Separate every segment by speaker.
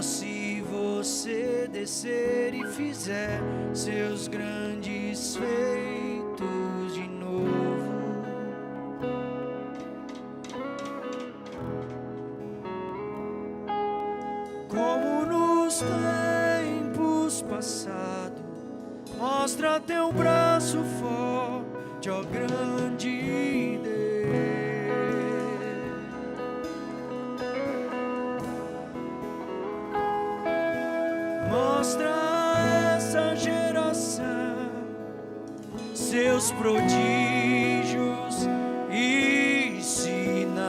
Speaker 1: se você descer e fizer seus grandes feitos de novo. Como nos tempos passados, mostra teu braço forte, ó grande Deus. Mostra a essa geração seus prodígios e sinais.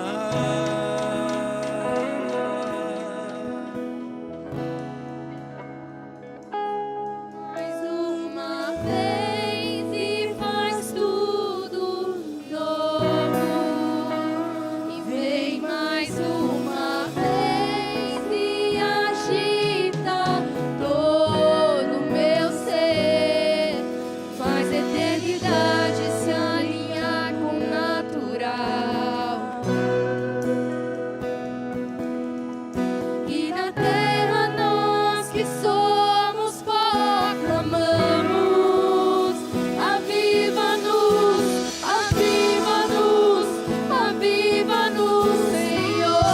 Speaker 2: Mais uma vez e faz tudo novo. E vem mais uma vez e agita todo o meu ser. Faz a eternidade se alinhar com o natural. E na terra nós que somos pó clamamos: aviva-nos, aviva-nos, aviva-nos, Senhor.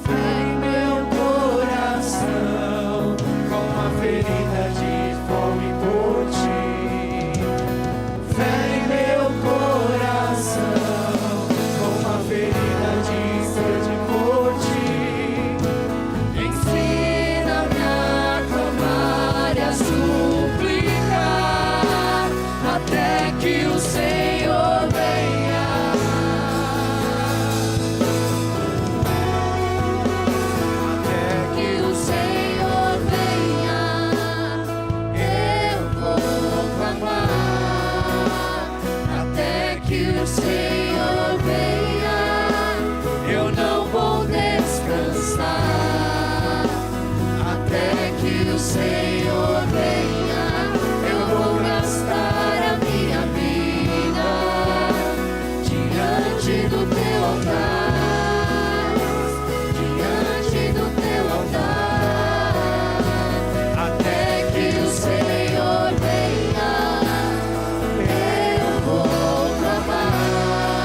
Speaker 1: Fé em meu coração, com uma ferida de fome por ti. Fé em meu coração, com uma ferida de sede por ti.
Speaker 2: Ensina-me a clamar e a suplicar até que o Senhor venha. Até que o Senhor venha, eu vou clamar. Até que o Senhor venha, eu não vou descansar. Até que o Senhor venha, eu vou gastar a minha vida diante do teu altar, diante do teu altar. Até que o Senhor venha, eu vou clamar.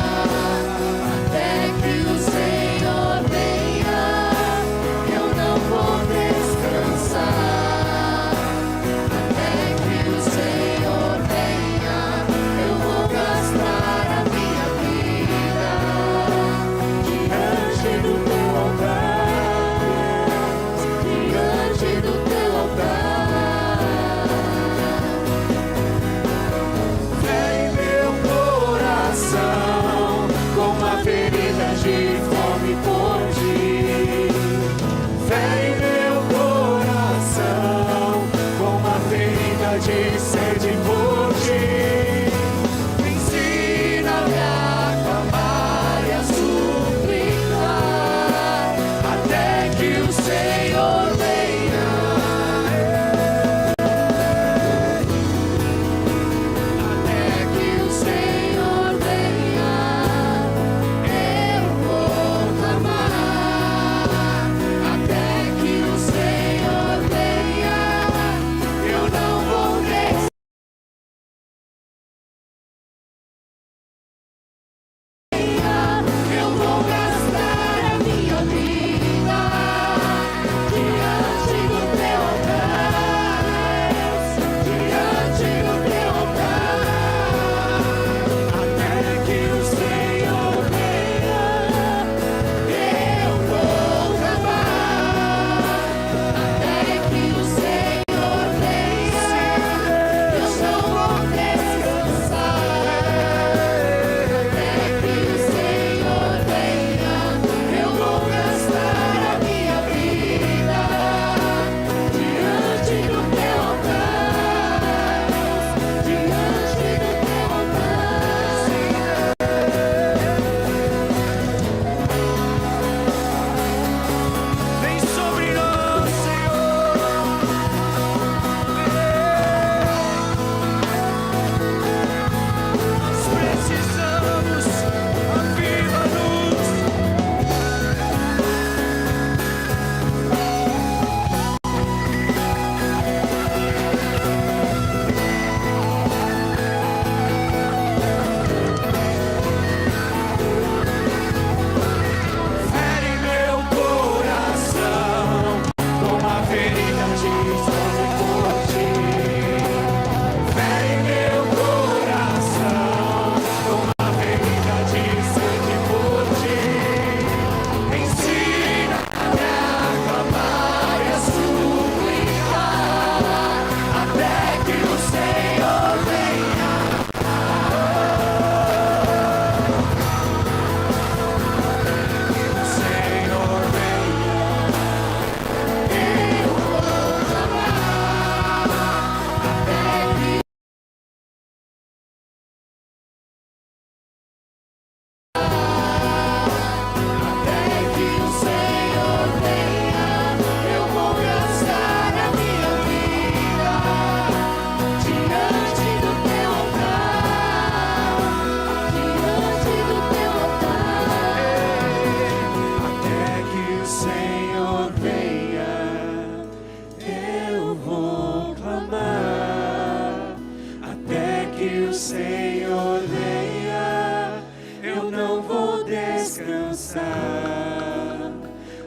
Speaker 1: descansar,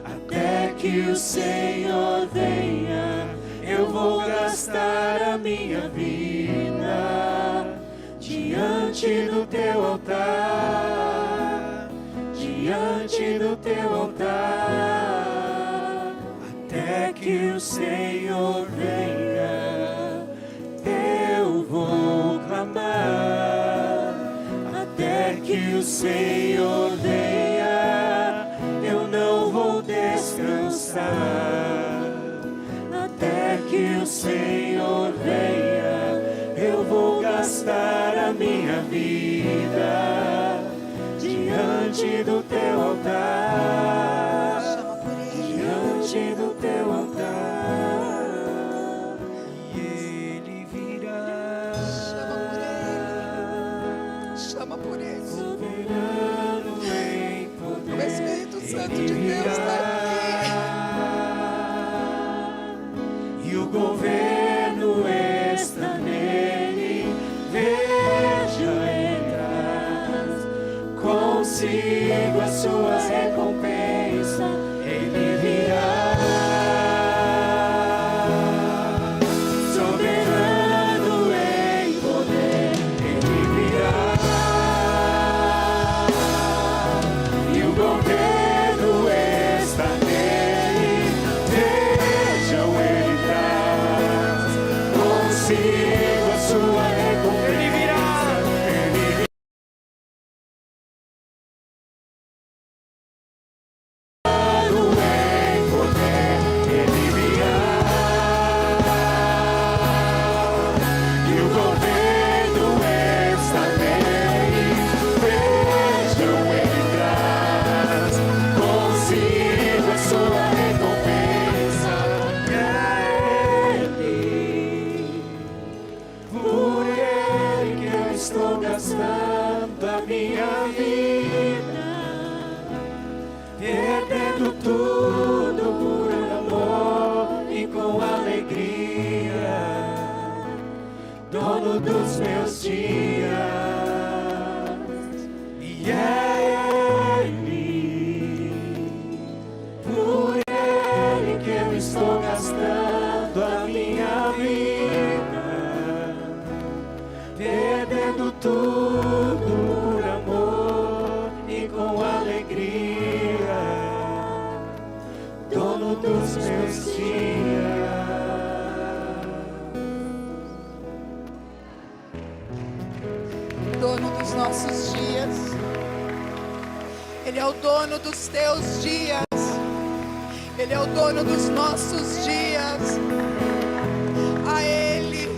Speaker 1: até que o Senhor venha. Eu vou gastar a minha vida diante do teu altar, diante do teu altar, até que o Senhor venha. Eu vou clamar, até que o Senhor venha. Eu não vou descansar, até que o Senhor venha. Eu vou gastar a minha vida diante do teu altar, diante do teu altar. E Ele virá.
Speaker 3: Chama por Ele.
Speaker 1: Soberano em poder.
Speaker 3: O Espírito Santo de Deus está aqui.
Speaker 1: E o governo está nele. Veja entrar, consigo a sua recompensa. Ele virá. Soberano em poder. Ele virá. E o governo está nele. Vejam ele traz consigo a sua recompensa. Ele virá. Ele virá. Em poder. Ele virá. E o governo está nele. Vejam ele traz consigo a sua recompensa. Por ele que eu estou gastando a minha vida, perdendo tudo por amor e com alegria, dono dos meus dias. E é Ele, por Ele que eu estou gastando a minha vida, perdendo tudo por amor e com alegria, dono dos meus dias.
Speaker 3: Dono dos nossos dias. Ele é o dono dos teus dias. Ele é o dono dos nossos dias. A Ele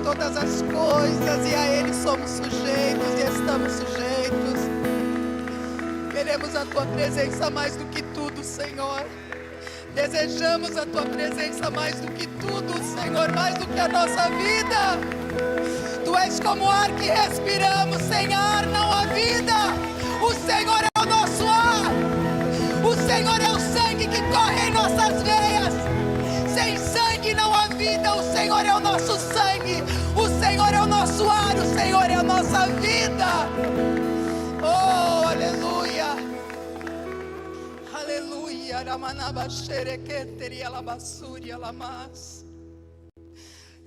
Speaker 3: todas as coisas, e a Ele somos sujeitos e estamos sujeitos. Queremos a Tua presença mais do que tudo, Senhor. Desejamos a Tua presença mais do que tudo, Senhor, mais do que a nossa vida. Tu és como o ar que respiramos, sem ar não há vida. O Senhor é o nosso ar. O Senhor é o sangue que corre em nossas veias. Sem sangue não há vida. O Senhor é o nosso sangue. O Senhor é o nosso ar. O Senhor é a nossa vida. Oh, aleluia. Aleluia. Ramanabashereketeria labassúria lamas.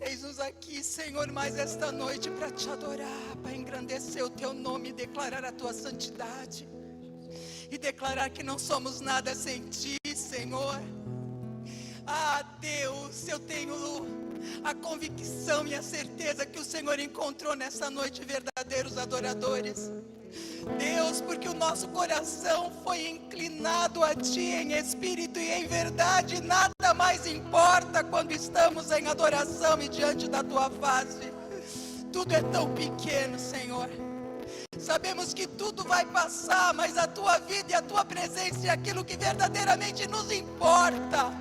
Speaker 3: Eis-nos aqui, Senhor, mais esta noite para te adorar, para engrandecer o teu nome e declarar a tua santidade. E declarar que não somos nada sem ti, Senhor. Ah, Deus, eu tenho a convicção e a certeza que o Senhor encontrou nessa noite verdadeiros adoradores. Deus, porque o nosso coração foi inclinado a Ti em espírito e em verdade. Nada mais importa quando estamos em adoração e diante da Tua face. Tudo é tão pequeno, Senhor. Sabemos que tudo vai passar, mas a Tua vida e a Tua presença é aquilo que verdadeiramente nos importa.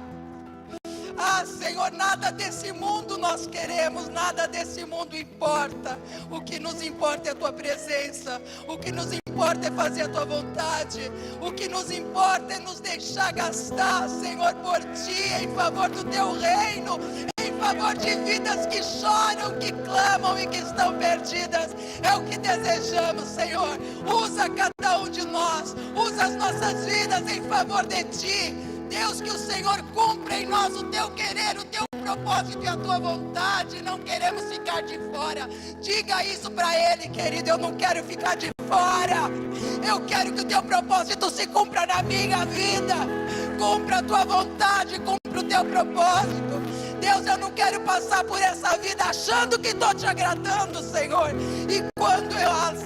Speaker 3: Ah, Senhor, nada desse mundo nós queremos, nada desse mundo importa. O que nos importa é a Tua presença. O que nos importa é fazer a Tua vontade. O que nos importa é nos deixar gastar, Senhor, por Ti, em favor do Teu reino, em favor de vidas que choram, que clamam e que estão perdidas. É o que desejamos, Senhor. Usa cada cada um de nós. Usa as nossas vidas em favor de Ti. Deus, que o Senhor cumpra em nós o Teu querer, o Teu propósito e a Tua vontade. Não queremos ficar de fora. Diga isso para Ele, querido. Eu não quero ficar de fora. Eu quero que o Teu propósito se cumpra na minha vida. Cumpra a Tua vontade, cumpra o Teu propósito. Deus, eu não quero passar por essa vida achando que estou Te agradando, Senhor. E quando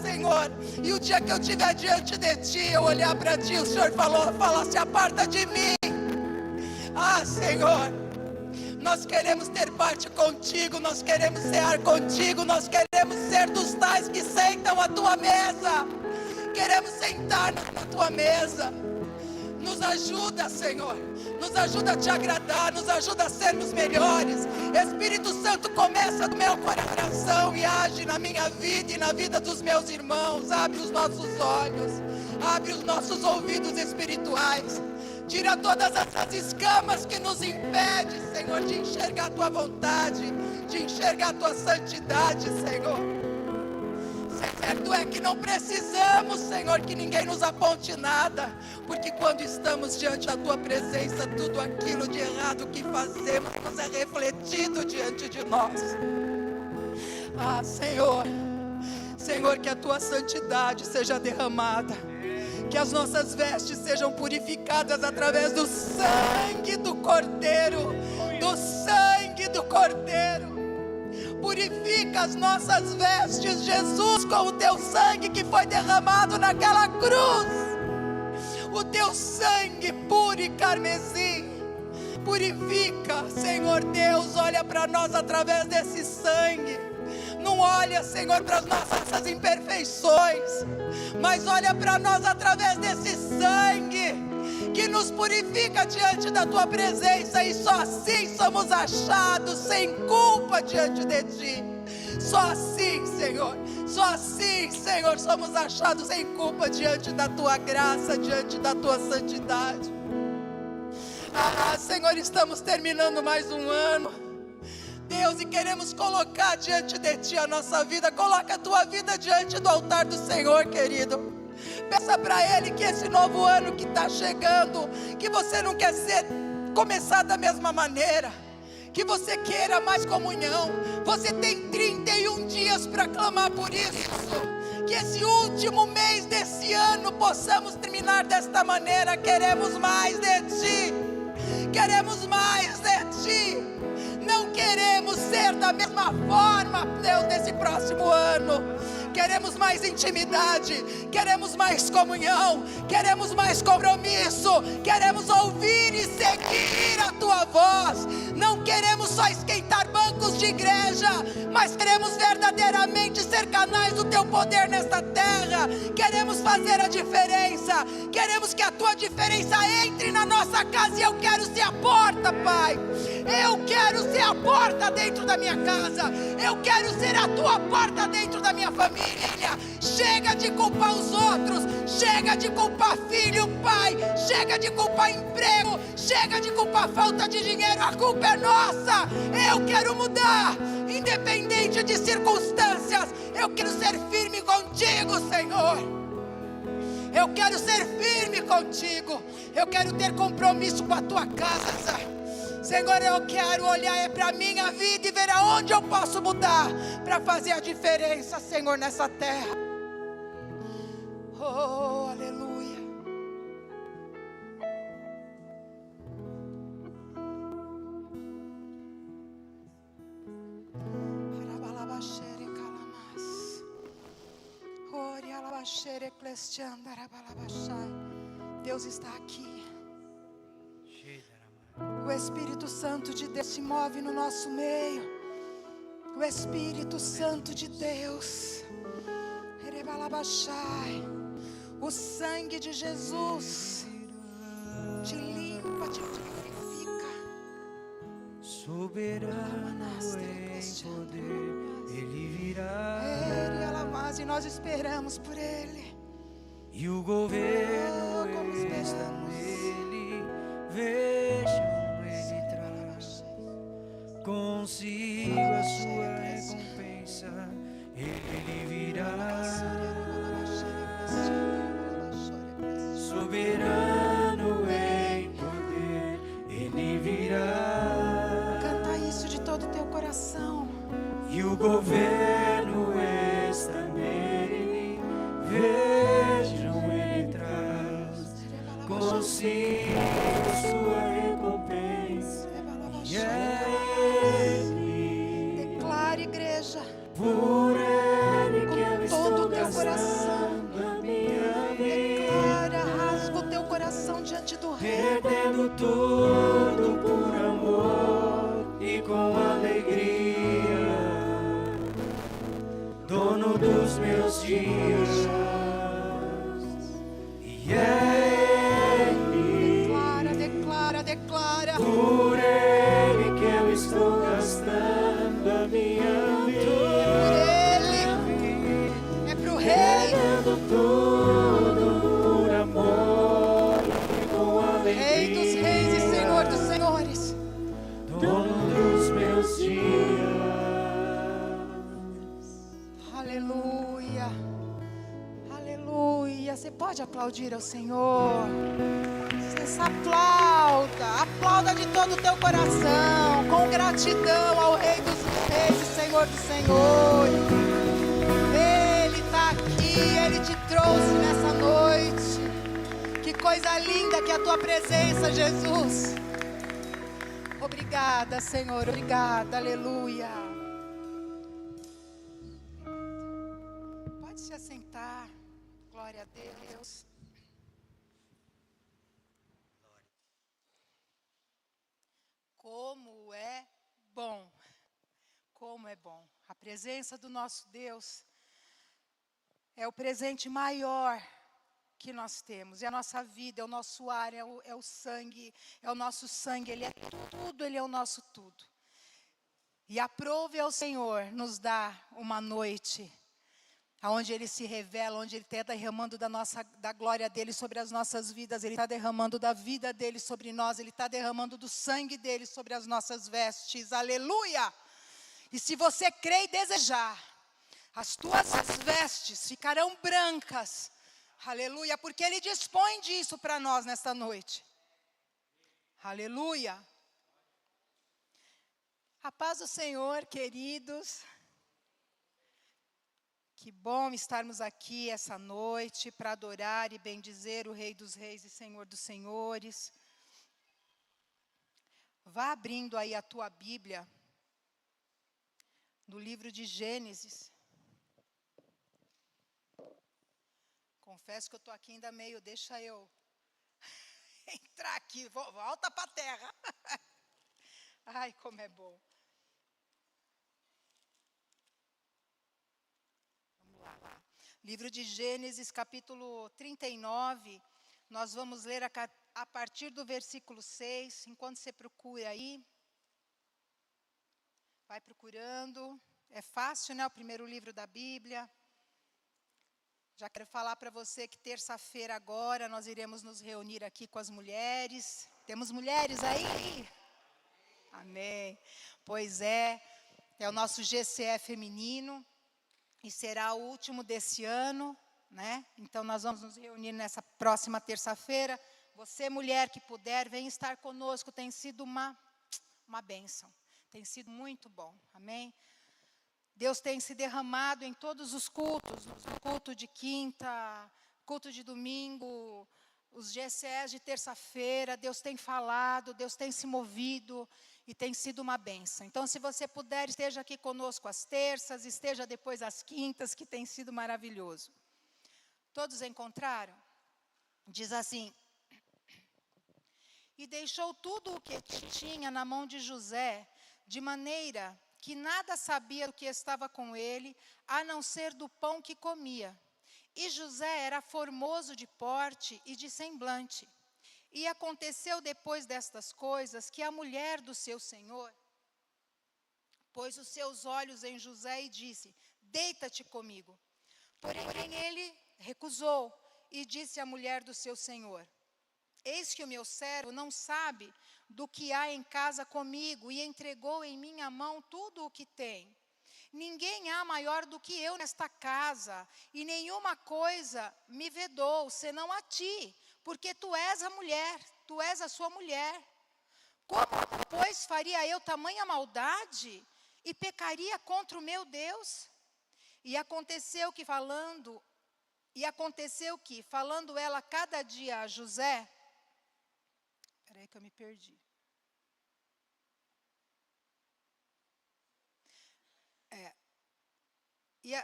Speaker 3: Senhor, e o dia que eu estiver diante de Ti, eu olhar para Ti, o Senhor fala, se aparta de mim. Senhor, nós queremos ter parte contigo, nós queremos cear contigo, nós queremos ser dos tais que sentam à Tua mesa. Queremos sentar na Tua mesa. Nos ajuda, Senhor, nos ajuda a Te agradar, nos ajuda a sermos melhores. Espírito Santo, começa no meu coração e age na minha vida e na vida dos meus irmãos. Abre os nossos olhos, abre os nossos ouvidos espirituais. Tira todas essas escamas que nos impedem, Senhor, de enxergar a Tua vontade, de enxergar a Tua santidade, Senhor. Certo é que não precisamos, Senhor, que ninguém nos aponte nada, porque quando estamos diante da Tua presença, tudo aquilo de errado que fazemos nos é refletido diante de nós. Senhor, que a Tua santidade seja derramada, que as nossas vestes sejam purificadas através do sangue do Cordeiro, do sangue do Cordeiro. Purifica as nossas vestes, Jesus, com o Teu sangue que foi derramado naquela cruz. O Teu sangue puro e carmesim. Purifica, Senhor Deus, olha para nós através desse sangue. Não olha, Senhor, para as nossas imperfeições, mas olha para nós através desse sangue que nos purifica diante da Tua presença, e só assim somos achados sem culpa diante de Ti. Só assim, Senhor, somos achados sem culpa diante da Tua graça, diante da Tua santidade. Senhor, estamos terminando mais um ano, Deus, e queremos colocar diante de Ti a nossa vida. Coloca a Tua vida diante do altar do Senhor, querido. Peça para Ele que esse novo ano que está chegando, que você não quer começar da mesma maneira, que você queira mais comunhão. Você tem 31 dias para clamar por isso. Que esse último mês desse ano possamos terminar desta maneira. Queremos mais de Ti. Queremos mais de Ti. Não queremos ser da mesma forma, Deus, nesse próximo ano. Queremos mais intimidade, queremos mais comunhão, queremos mais compromisso, queremos ouvir e seguir a Tua voz. Não queremos só esquentar bancos de igreja, mas queremos verdadeiramente ser canais do Teu poder nesta terra. Queremos fazer a diferença, queremos que a Tua diferença entre na nossa casa, e eu quero ser a porta, Pai. Eu quero ser a porta dentro da minha casa, eu quero ser a Tua porta dentro da minha família. Chega de culpar os outros, chega de culpar filho, pai, chega de culpar emprego, chega de culpar falta de dinheiro. A culpa é nossa. Eu quero mudar, independente de circunstâncias. Eu quero ser firme contigo, Senhor. Eu quero ser firme contigo. Eu quero ter compromisso com a Tua casa. Senhor, eu quero olhar para a minha vida e ver aonde eu posso mudar para fazer a diferença, Senhor, nessa terra. Oh, aleluia. Deus está aqui. O Espírito Santo de Deus se move no nosso meio. O Espírito Santo de Deus. O sangue de Jesus te limpa, te purifica.
Speaker 1: Soberano em poder, Ele virá.
Speaker 3: E nós esperamos por Ele.
Speaker 1: E o governo está nele. Vejam, Ele traz consigo a sua recompensa. Ele virá. soberano em poder, Ele virá.
Speaker 3: Canta isso de todo o teu coração.
Speaker 1: E o governo está nele, vejam, Ele traz consigo sua recompensa. E é Ele,
Speaker 3: Declara, igreja,
Speaker 1: por Ele que eu
Speaker 3: com
Speaker 1: estou
Speaker 3: todo o teu coração.
Speaker 1: gastando a minha vida,
Speaker 3: Declara, rasga o teu coração diante do Rei.
Speaker 1: perdendo tudo por amor e com alegria, dono dos meus dias. E é Ele,
Speaker 3: Declara, declara, declara.
Speaker 1: por Ele que eu estou gastando a minha
Speaker 3: Por
Speaker 1: vida,
Speaker 3: Ele, é pro Rei.
Speaker 1: perdendo tudo por amor e com
Speaker 3: Rei dos
Speaker 1: alegria,
Speaker 3: reis e Senhor dos senhores.
Speaker 1: dono dos meus dias.
Speaker 3: Aleluia. Aleluia. Você pode aplaudir ao Senhor. Você aplauda. Aplauda de todo o teu coração. Com gratidão ao Rei dos reis e Senhor dos senhores. Ele está aqui. Ele te trouxe nessa noite. Que coisa linda que é a tua presença, Jesus. Obrigada, Senhor. Obrigada. Aleluia. Pode se assentar. Glória a Deus. Como é bom. Como é bom. A presença do nosso Deus é o presente maior que nós temos. É a nossa vida, é o nosso ar, é o sangue, é o nosso sangue. Ele é tudo, Ele é o nosso tudo. E aprove ao Senhor nos dar uma noite onde Ele se revela, onde Ele está derramando da glória dEle sobre as nossas vidas, Ele está derramando da vida dEle sobre nós, Ele está derramando do sangue dEle sobre as nossas vestes, aleluia! E se você crê e desejar, as tuas vestes ficarão brancas, aleluia, porque Ele dispõe disso para nós nesta noite, aleluia! A paz do Senhor, queridos. Que bom estarmos aqui essa noite para adorar e bendizer o Rei dos Reis e Senhor dos Senhores. Vá abrindo aí a tua Bíblia, no livro de Gênesis. Confesso que eu estou aqui ainda meio, deixa eu entrar aqui, volta para a terra. Ai, como é bom. Livro de Gênesis, capítulo 39, nós vamos ler a partir do versículo 6, enquanto você procura aí, vai procurando, é fácil, né, o primeiro livro da Bíblia. Já quero falar para você que terça-feira agora nós iremos nos reunir aqui com as mulheres. Temos mulheres aí? Amém. Pois é o nosso GCE feminino. E será o último desse ano, né? Então, nós vamos nos reunir nessa próxima terça-feira. Você, mulher que puder, vem estar conosco. Tem sido uma bênção. Tem sido muito bom. Amém? Deus tem se derramado em todos os cultos. No culto de quinta, culto de domingo, os GCEs de terça-feira. Deus tem falado, Deus tem se movido. E tem sido uma bênção. Então, se você puder, esteja aqui conosco às terças, esteja depois às quintas, que tem sido maravilhoso. Todos encontraram? Diz assim: e deixou tudo o que tinha na mão de José, de maneira que nada sabia do que estava com ele, a não ser do pão que comia. E José era formoso de porte e de semblante. E aconteceu depois destas coisas que a mulher do seu senhor pôs os seus olhos em José e disse: deita-te comigo. Porém ele recusou e disse à mulher do seu senhor: eis que o meu servo não sabe do que há em casa comigo e entregou em minha mão tudo o que tem.
Speaker 4: ninguém há maior do que eu nesta casa, e nenhuma coisa me vedou, senão a ti, porque tu és a mulher, tu és a sua mulher. Como, pois, faria eu tamanha maldade e pecaria contra o meu Deus? E aconteceu que, falando ela cada dia a José, peraí que eu me perdi.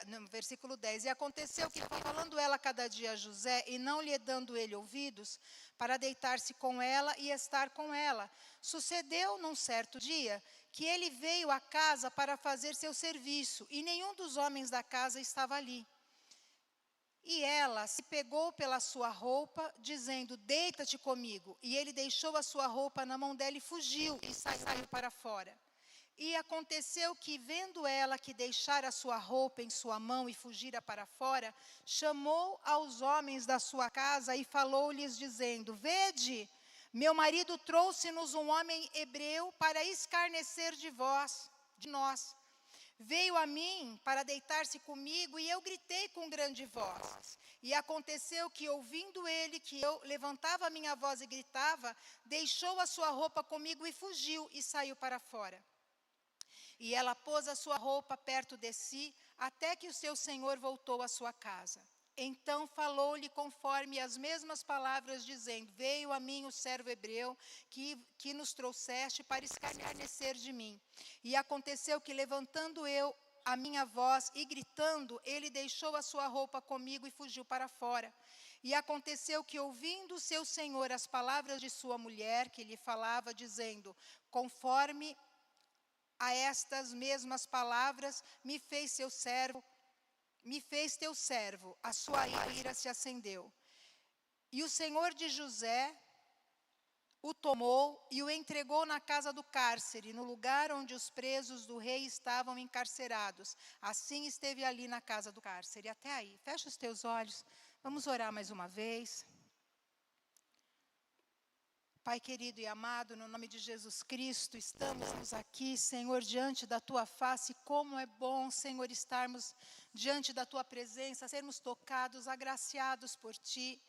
Speaker 4: No versículo 10, e aconteceu que, falando ela cada dia a José, e não lhe dando ele ouvidos, para deitar-se com ela e estar com ela, sucedeu num certo dia, que ele veio à casa para fazer seu serviço, e nenhum dos homens da casa estava ali. E ela se pegou pela sua roupa, dizendo, deita-te comigo. E ele deixou a sua roupa na mão dela e fugiu, e saiu para fora. E aconteceu que, vendo ela que deixara a sua roupa em sua mão e fugira para fora, chamou aos homens da sua casa e falou-lhes, dizendo, vede, meu marido trouxe-nos um homem hebreu para escarnecer de nós. Veio a mim para deitar-se comigo, e eu gritei com grande voz. E aconteceu que, ouvindo ele que eu levantava a minha voz e gritava, deixou a sua roupa comigo e fugiu, e saiu para fora. E ela pôs a sua roupa perto de si, até que o seu senhor voltou à sua casa. Então falou-lhe conforme as mesmas palavras, dizendo, veio a mim o servo hebreu, que nos trouxeste para escarnecer de mim. E aconteceu que, levantando eu a minha voz e gritando, ele deixou a sua roupa comigo e fugiu para fora. E aconteceu que, ouvindo o seu senhor as palavras de sua mulher, que lhe falava, dizendo, conforme a estas mesmas palavras, me fez teu servo, a sua ira se acendeu. E o senhor de José o tomou e o entregou na casa do cárcere, no lugar onde os presos do rei estavam encarcerados. Assim esteve ali na casa do cárcere. Até aí, fecha os teus olhos, vamos orar mais uma vez. Pai querido e amado, no nome de Jesus Cristo, estamos aqui, Senhor, diante da Tua face. Como é bom, Senhor, estarmos diante da Tua presença, sermos tocados, agraciados por Ti.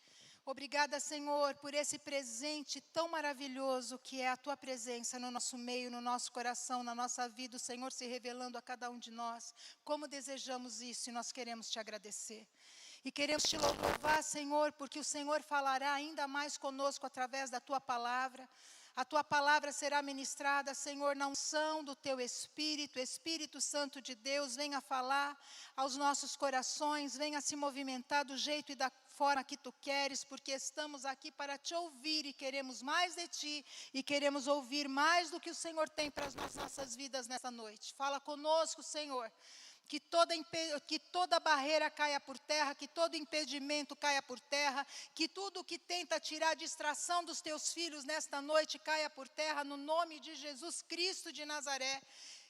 Speaker 4: Obrigada, Senhor, por esse presente tão maravilhoso que é a Tua presença no nosso meio, no nosso coração, na nossa vida, o Senhor se revelando a cada um de nós. Como desejamos isso, e nós queremos Te agradecer. E queremos Te louvar, Senhor, porque o Senhor falará ainda mais conosco através da Tua palavra. A Tua palavra será ministrada, Senhor, na unção do Teu Espírito. Espírito Santo de Deus, venha falar aos nossos corações, venha se movimentar do jeito e da forma que Tu queres, porque estamos aqui para Te ouvir e queremos mais de Ti, e queremos ouvir mais do que o Senhor tem para as nossas vidas nessa noite. Fala conosco, Senhor. Que toda barreira caia por terra, que todo impedimento caia por terra, que tudo que tenta tirar a distração dos Teus filhos nesta noite caia por terra, no nome de Jesus Cristo de Nazaré.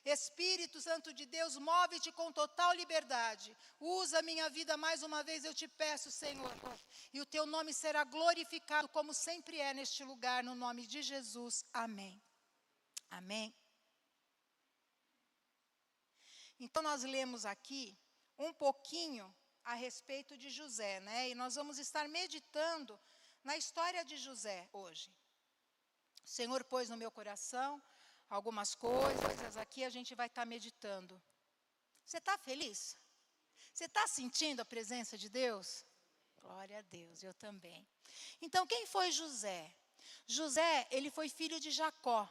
Speaker 4: Espírito Santo de Deus, move-te com total liberdade. Usa a minha vida mais uma vez, eu te peço, Senhor. E o Teu nome será glorificado, como sempre é neste lugar, no nome de Jesus. Amém. Amém. Então, nós lemos aqui um pouquinho a respeito de José, né? E nós vamos estar meditando na história de José hoje. O Senhor pôs no meu coração algumas coisas, aqui a gente vai estar meditando. Você está feliz? Você está sentindo a presença de Deus? Glória a Deus, eu também. Então, quem foi José? José, ele foi filho de Jacó.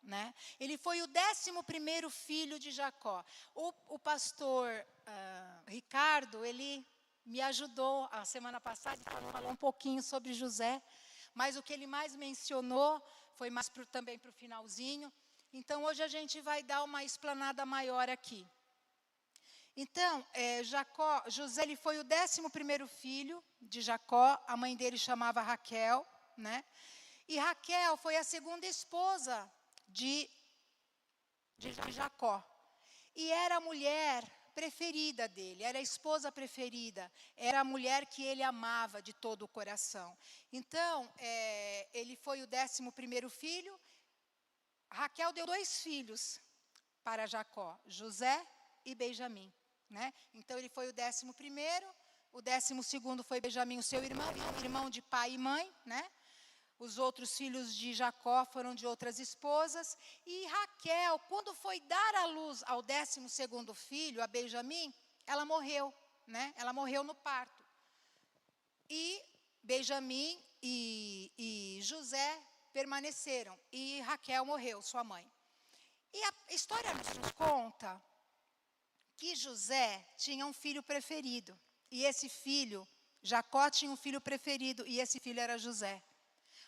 Speaker 4: Né? Ele foi o 11º filho de Jacó. O pastor Ricardo, ele me ajudou a semana passada, falou um pouquinho sobre José, mas o que ele mais mencionou foi mais também para o finalzinho. Então, hoje a gente vai dar uma explanada maior aqui. Então, José, ele foi o 11º filho de Jacó, a mãe dele chamava Raquel, né? E Raquel foi a segunda esposa de Jacó. E era a mulher preferida dele, era a esposa preferida, era a mulher que ele amava de todo o coração. Então, ele foi o 11º filho. Raquel deu 2 filhos para Jacó, José e Benjamim, né? Então ele foi o 11º, o 12º foi Benjamim, o seu irmão de pai e mãe, né? Os outros filhos de Jacó foram de outras esposas. E Raquel, quando foi dar à luz ao 12º filho, a Benjamim, ela morreu, né? Ela morreu no parto. E Benjamim e José permaneceram. E Raquel morreu, sua mãe. E a história nos conta que José tinha um filho preferido. E esse filho, Jacó tinha um filho preferido, e esse filho era José.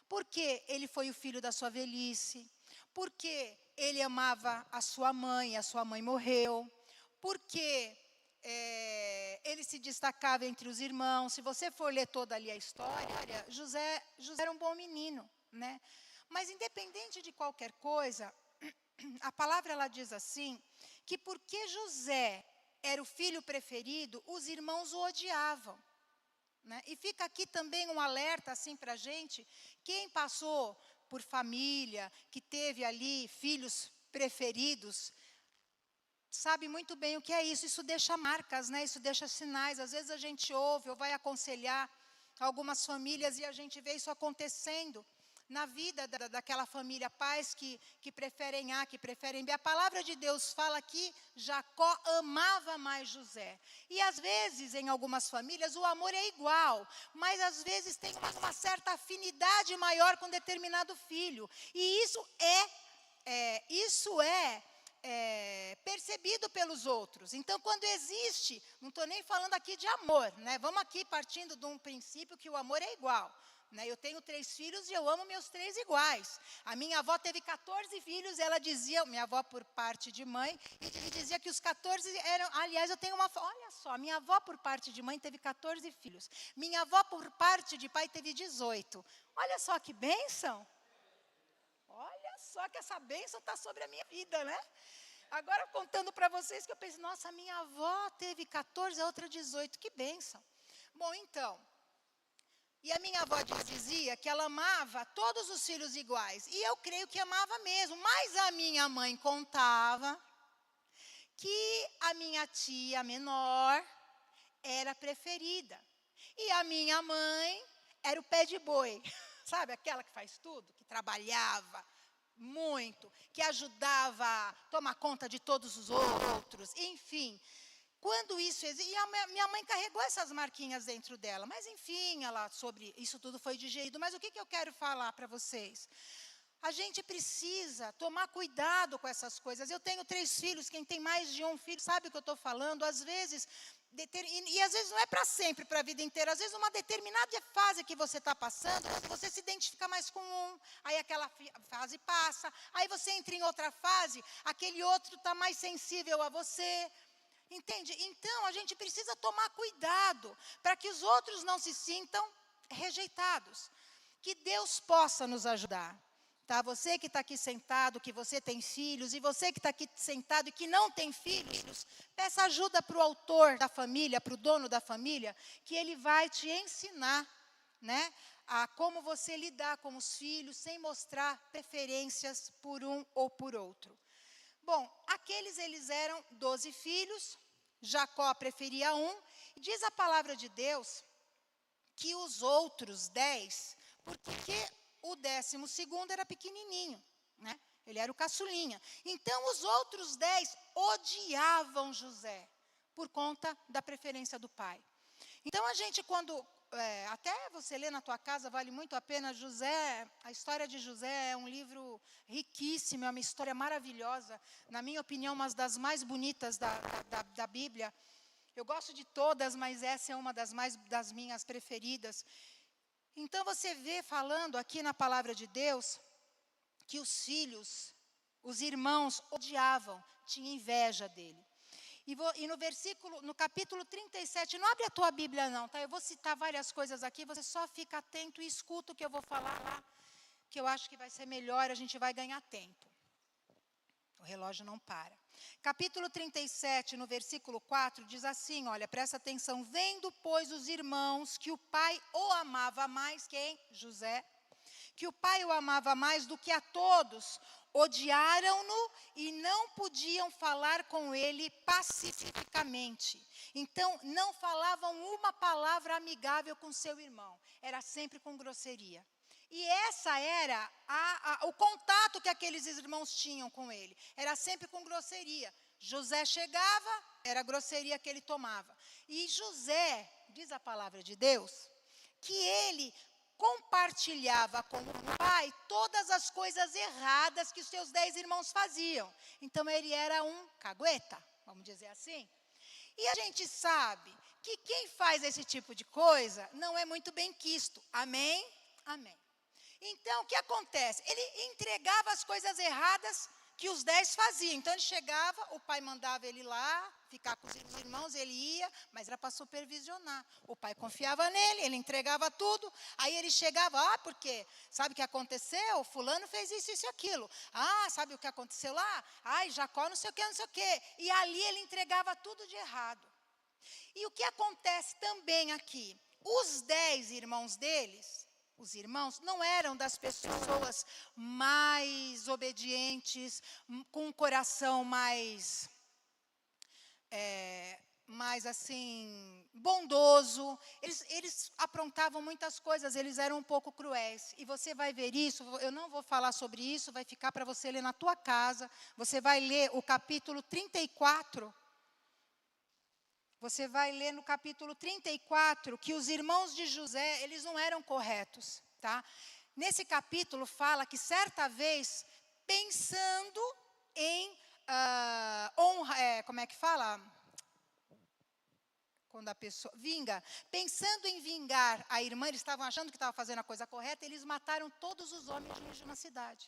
Speaker 4: Porque ele foi o filho da sua velhice, porque ele amava a sua mãe morreu, porque ele se destacava entre os irmãos. Se você for ler toda ali a história, José era um bom menino, né? Mas independente de qualquer coisa, a palavra ela diz assim, que porque José era o filho preferido, os irmãos o odiavam. Né? E fica aqui também um alerta assim para a gente, quem passou por família, que teve ali filhos preferidos, sabe muito bem o que é isso. Isso deixa marcas, né? Isso deixa sinais. Às vezes a gente ouve ou vai aconselhar algumas famílias e a gente vê isso acontecendo na vida daquela família, pais que preferem A, que preferem B. A palavra de Deus fala que Jacó amava mais José. E às vezes, em algumas famílias, o amor é igual, mas às vezes tem uma certa afinidade maior com determinado filho. E isso é percebido pelos outros. Então, quando existe, não estou nem falando aqui de amor, né? Vamos aqui partindo de um princípio que o amor é igual. Eu tenho 3 filhos e eu amo meus 3 iguais. A minha avó teve 14 filhos, ela dizia, minha avó por parte de mãe, e dizia que os 14 eram, aliás, eu tenho uma, olha só, minha avó por parte de mãe teve 14 filhos. Minha avó por parte de pai teve 18. Olha só que bênção. Olha só que essa bênção está sobre a minha vida, né? Agora, contando para vocês que eu pensei, nossa, minha avó teve 14, a outra 18, que bênção. Bom, então, e a minha avó dizia que ela amava todos os filhos iguais. E eu creio que amava mesmo. Mas a minha mãe contava que a minha tia menor era preferida. E a minha mãe era o pé de boi. Sabe, aquela que faz tudo, que trabalhava muito, que ajudava a tomar conta de todos os outros. Enfim. Quando isso existe, e a minha mãe carregou essas marquinhas dentro dela, mas enfim, sobre isso tudo foi digerido. Mas o que eu quero falar para vocês? A gente precisa tomar cuidado com essas coisas. Eu tenho 3 filhos, quem tem mais de um filho sabe o que eu estou falando. Às vezes, e às vezes não é para sempre, para a vida inteira. Às vezes uma determinada fase que você está passando, você se identifica mais com um, aí aquela fase passa, aí você entra em outra fase, aquele outro está mais sensível a você. Entende? Então, a gente precisa tomar cuidado para que os outros não se sintam rejeitados. Que Deus possa nos ajudar. Tá? Você que está aqui sentado, que você tem filhos, e você que está aqui sentado e que não tem filhos, peça ajuda para o autor da família, para o dono da família, que ele vai te ensinar, né, a como você lidar com os filhos sem mostrar preferências por um ou por outro. Bom, eles eram 12 filhos, Jacó preferia um, e diz a palavra de Deus que os outros 10, porque o 12º era pequenininho, né? Ele era o caçulinha. Então, os outros 10 odiavam José, por conta da preferência do pai. Então, a gente até você ler na tua casa, vale muito a pena. A história de José é um livro riquíssimo, é uma história maravilhosa. Na minha opinião, uma das mais bonitas da Bíblia. Eu gosto de todas, mas essa é uma das minhas preferidas. Então, você vê falando aqui na palavra de Deus, que os filhos, os irmãos odiavam, tinham inveja dele. E no capítulo 37, não abre a tua Bíblia não, tá? Eu vou citar várias coisas aqui, você só fica atento e escuta o que eu vou falar lá, que eu acho que vai ser melhor, a gente vai ganhar tempo. O relógio não para. Capítulo 37, no versículo 4, diz assim, olha, presta atenção. Vendo, pois, os irmãos que o pai o amava mais, quem? José. Que o pai o amava mais do que a todos, odiaram-no e não podiam falar com ele pacificamente. Então, não falavam uma palavra amigável com seu irmão. Era sempre com grosseria. E essa era o contato que aqueles irmãos tinham com ele. Era sempre com grosseria. José chegava, era a grosseria que ele tomava. E José, diz a palavra de Deus, que ele compartilhava com o pai todas as coisas erradas que os seus 10 irmãos faziam. Então, ele era um cagueta, vamos dizer assim. E a gente sabe que quem faz esse tipo de coisa não é muito bem quisto. Amém? Amém. Então, o que acontece? Ele entregava as coisas erradas que os 10 faziam. Então, ele chegava, o pai mandava ele lá, ficar com os irmãos, ele ia, mas era para supervisionar. O pai confiava nele, ele entregava tudo, aí ele chegava, porque sabe o que aconteceu? Fulano fez isso, isso e aquilo. Sabe o que aconteceu lá? Jacó não sei o que, não sei o que. E ali ele entregava tudo de errado. E o que acontece também aqui? Os 10 irmãos deles, os irmãos, não eram das pessoas mais obedientes, com um coração mais assim, bondoso. Eles aprontavam muitas coisas, eles eram um pouco cruéis. E você vai ver isso, eu não vou falar sobre isso, vai ficar para você ler na tua casa. Você vai ler o capítulo 34. Você vai ler no capítulo 34 que os irmãos de José, eles não eram corretos, tá? Nesse capítulo fala que certa vez, pensando em como é que fala? Quando a pessoa pensando em vingar a irmã, eles estavam achando que estavam fazendo a coisa correta, eles mataram todos os homens de uma cidade.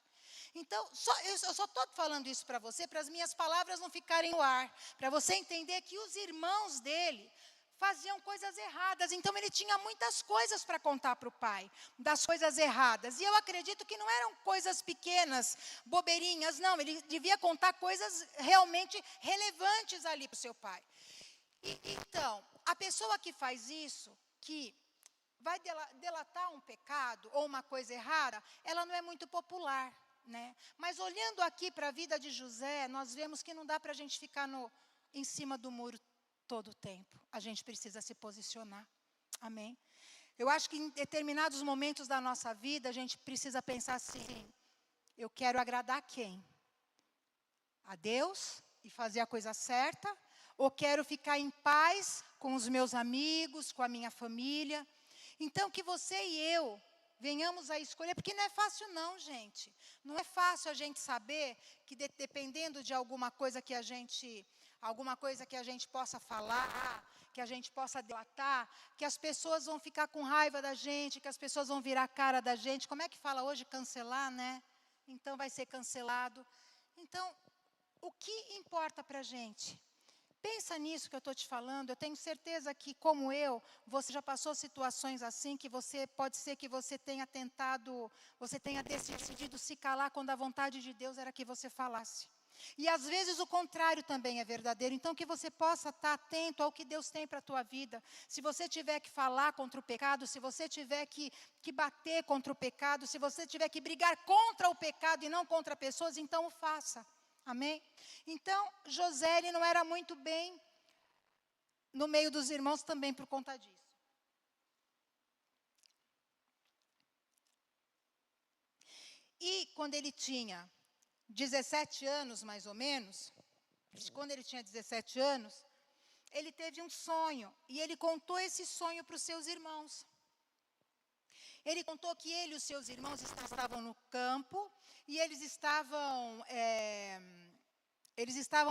Speaker 4: Então, eu só estou falando isso para você, para as minhas palavras não ficarem no ar, para você entender que os irmãos dele faziam coisas erradas. Então, ele tinha muitas coisas para contar para o pai, das coisas erradas. E eu acredito que não eram coisas pequenas, bobeirinhas, não. Ele devia contar coisas realmente relevantes ali para o seu pai. Então, a pessoa que faz isso, que vai delatar um pecado ou uma coisa errada, ela não é muito popular, né? Mas olhando aqui para a vida de José, nós vemos que não dá para a gente ficar em cima do muro todo o tempo. A gente precisa se posicionar. Amém? Eu acho que em determinados momentos da nossa vida, a gente precisa pensar assim: eu quero agradar quem? A Deus e fazer a coisa certa? Ou quero ficar em paz com os meus amigos, com a minha família? Então, que você e eu venhamos a escolher, porque não é fácil não, gente. Não é fácil a gente saber que dependendo de alguma coisa que a gente possa falar, que a gente possa delatar, que as pessoas vão ficar com raiva da gente, que as pessoas vão virar a cara da gente. Como é que fala hoje? Cancelar, né? Então vai ser cancelado. Então, o que importa para a gente? Pensa nisso que eu estou te falando. Eu tenho certeza que, como eu, você já passou situações assim, que pode ser que você tenha decidido se calar quando a vontade de Deus era que você falasse. E às vezes o contrário também é verdadeiro. Então que você possa estar atento ao que Deus tem para a tua vida. Se você tiver que falar contra o pecado, se você tiver que bater contra o pecado, se você tiver que brigar contra o pecado e não contra pessoas, então o faça. Amém? Então, José, ele não era muito bem no meio dos irmãos também por conta disso. E quando ele tinha 17 anos, mais ou menos, ele teve um sonho. E ele contou esse sonho para os seus irmãos. Ele contou que ele e os seus irmãos estavam no campo e eles estavam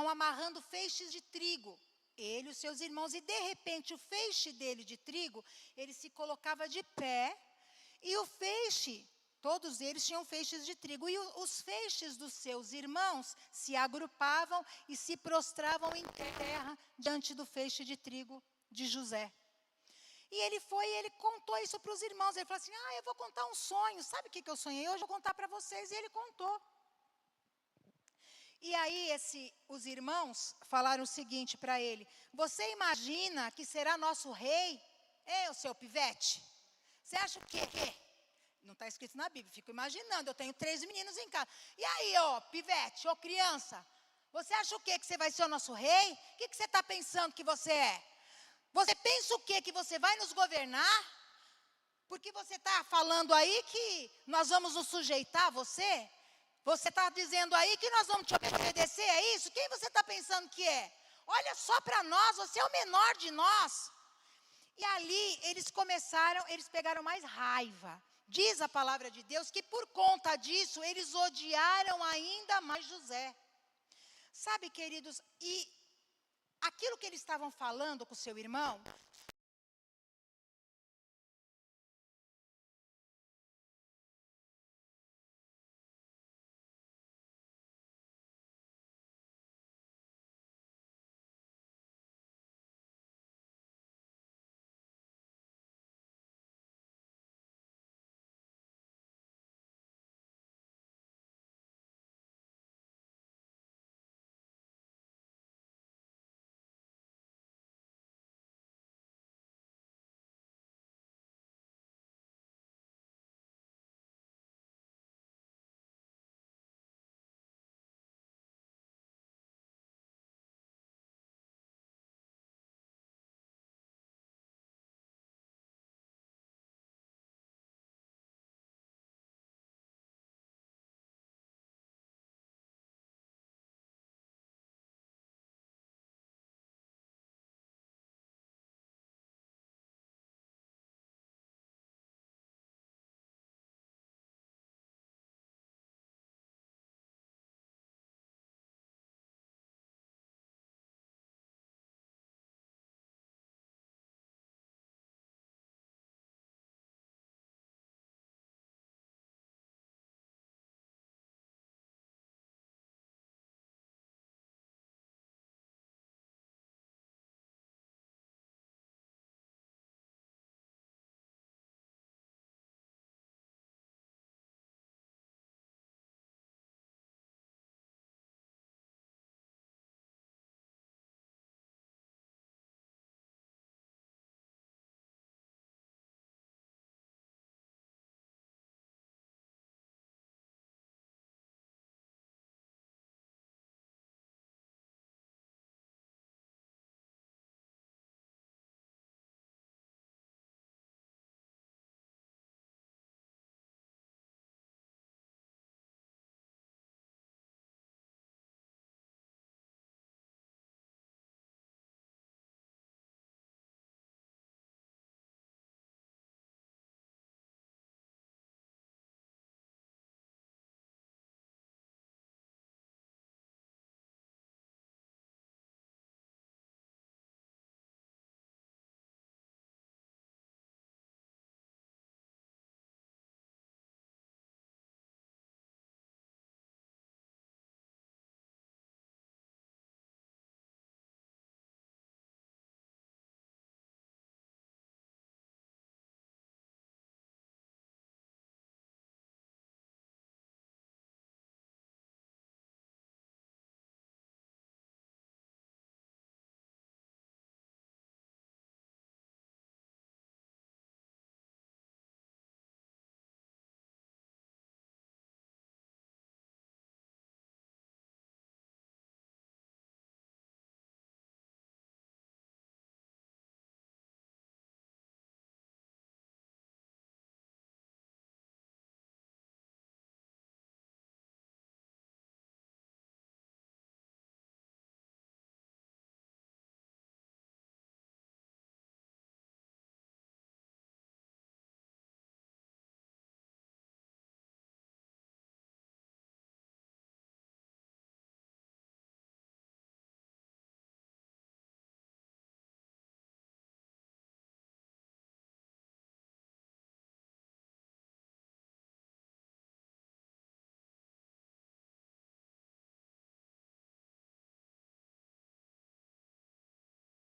Speaker 4: amarrando feixes de trigo. Ele e os seus irmãos. E, de repente, o feixe dele de trigo, ele se colocava de pé. E o feixe, todos eles tinham feixes de trigo. E os feixes dos seus irmãos se agrupavam e se prostravam em terra diante do feixe de trigo de José. E ele contou isso para os irmãos. Ele falou assim: eu vou contar um sonho. Sabe o que eu sonhei hoje? Eu vou contar para vocês. E ele contou. E aí os irmãos falaram o seguinte para ele: você imagina que será nosso rei? O seu pivete? Você acha o quê? Não está escrito na Bíblia, fico imaginando, eu tenho 3 meninos em casa. E aí, ó, pivete, ó, criança, você acha o quê? Que você vai ser o nosso rei? O que você está pensando que você é? Você pensa o quê? Que você vai nos governar? Porque você está falando aí que nós vamos nos sujeitar a você? Você está dizendo aí que nós vamos te obedecer, é isso? Quem você está pensando que é? Olha só para nós, você é o menor de nós. E ali eles pegaram mais raiva. Diz a palavra de Deus que por conta disso, eles odiaram ainda mais José. Sabe, queridos, e aquilo que eles estavam falando com o seu irmão,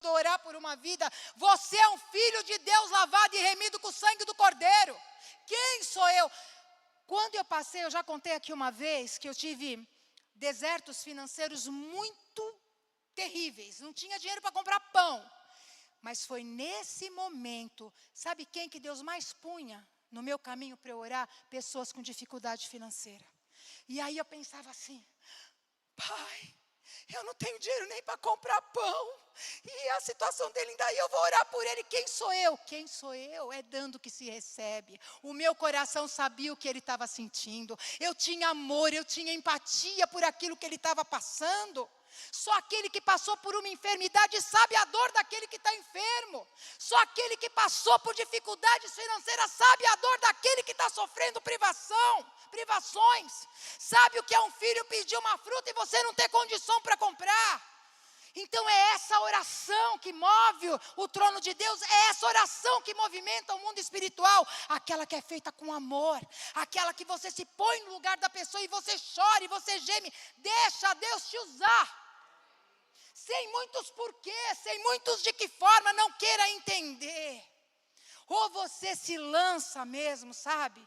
Speaker 4: orar por uma vida, você é um filho de Deus lavado e remido com o sangue do Cordeiro. Quem sou eu? Quando eu passei, eu já contei aqui uma vez, que eu tive desertos financeiros muito terríveis, não tinha dinheiro para comprar pão. Mas foi nesse momento, sabe quem que Deus mais punha no meu caminho para eu orar, pessoas com dificuldade financeira. E aí eu pensava assim, pai, eu não tenho dinheiro nem para comprar pão. E a situação dele ainda aí, eu vou orar por ele. Quem sou eu? Quem sou eu? É dando que se recebe. O meu coração sabia o que ele estava sentindo. Eu tinha amor, eu tinha empatia por aquilo que ele estava passando. Só aquele que passou por uma enfermidade sabe a dor daquele que está enfermo. Só aquele que passou por dificuldades financeiras sabe a dor daquele que está sofrendo privações. Sabe o que é um filho pedir uma fruta e você não ter condição para comprar. Então é essa oração que move o trono de Deus, é essa oração que movimenta o mundo espiritual, aquela que é feita com amor, aquela que você se põe no lugar da pessoa e você chora e você geme, deixa Deus te usar. Sem muitos porquês, sem muitos de que forma, não queira entender. Ou você se lança mesmo, sabe?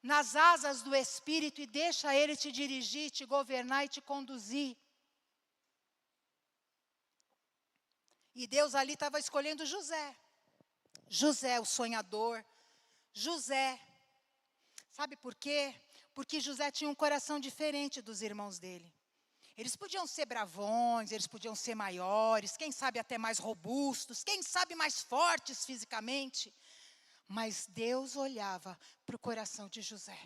Speaker 4: Nas asas do Espírito e deixa Ele te dirigir, te governar e te conduzir. E Deus ali estava escolhendo José. José, o sonhador. José. Sabe por quê? Porque José tinha um coração diferente dos irmãos dele. Eles podiam ser bravões, eles podiam ser maiores, quem sabe até mais robustos, quem sabe mais fortes fisicamente. Mas Deus olhava para o coração de José.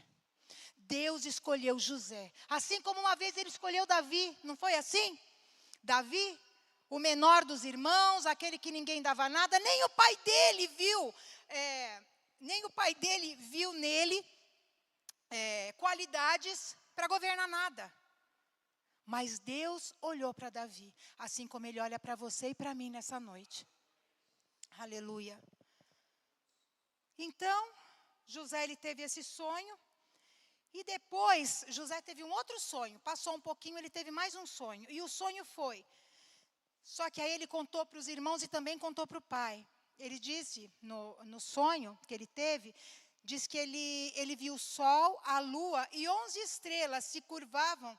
Speaker 4: Deus escolheu José. Assim como uma vez ele escolheu Davi, não foi assim? Davi, o menor dos irmãos, aquele que ninguém dava nada, nem o pai dele viu nele qualidades para governar nada. Mas Deus olhou para Davi, assim como Ele olha para você e para mim nessa noite. Aleluia. Então, José ele teve esse sonho. E depois, José teve um outro sonho. Passou um pouquinho, ele teve mais um sonho. E o sonho foi... Só que aí ele contou para os irmãos e também contou para o pai. Ele disse, no sonho que ele teve, diz que ele viu o sol, a lua e 11 estrelas se curvavam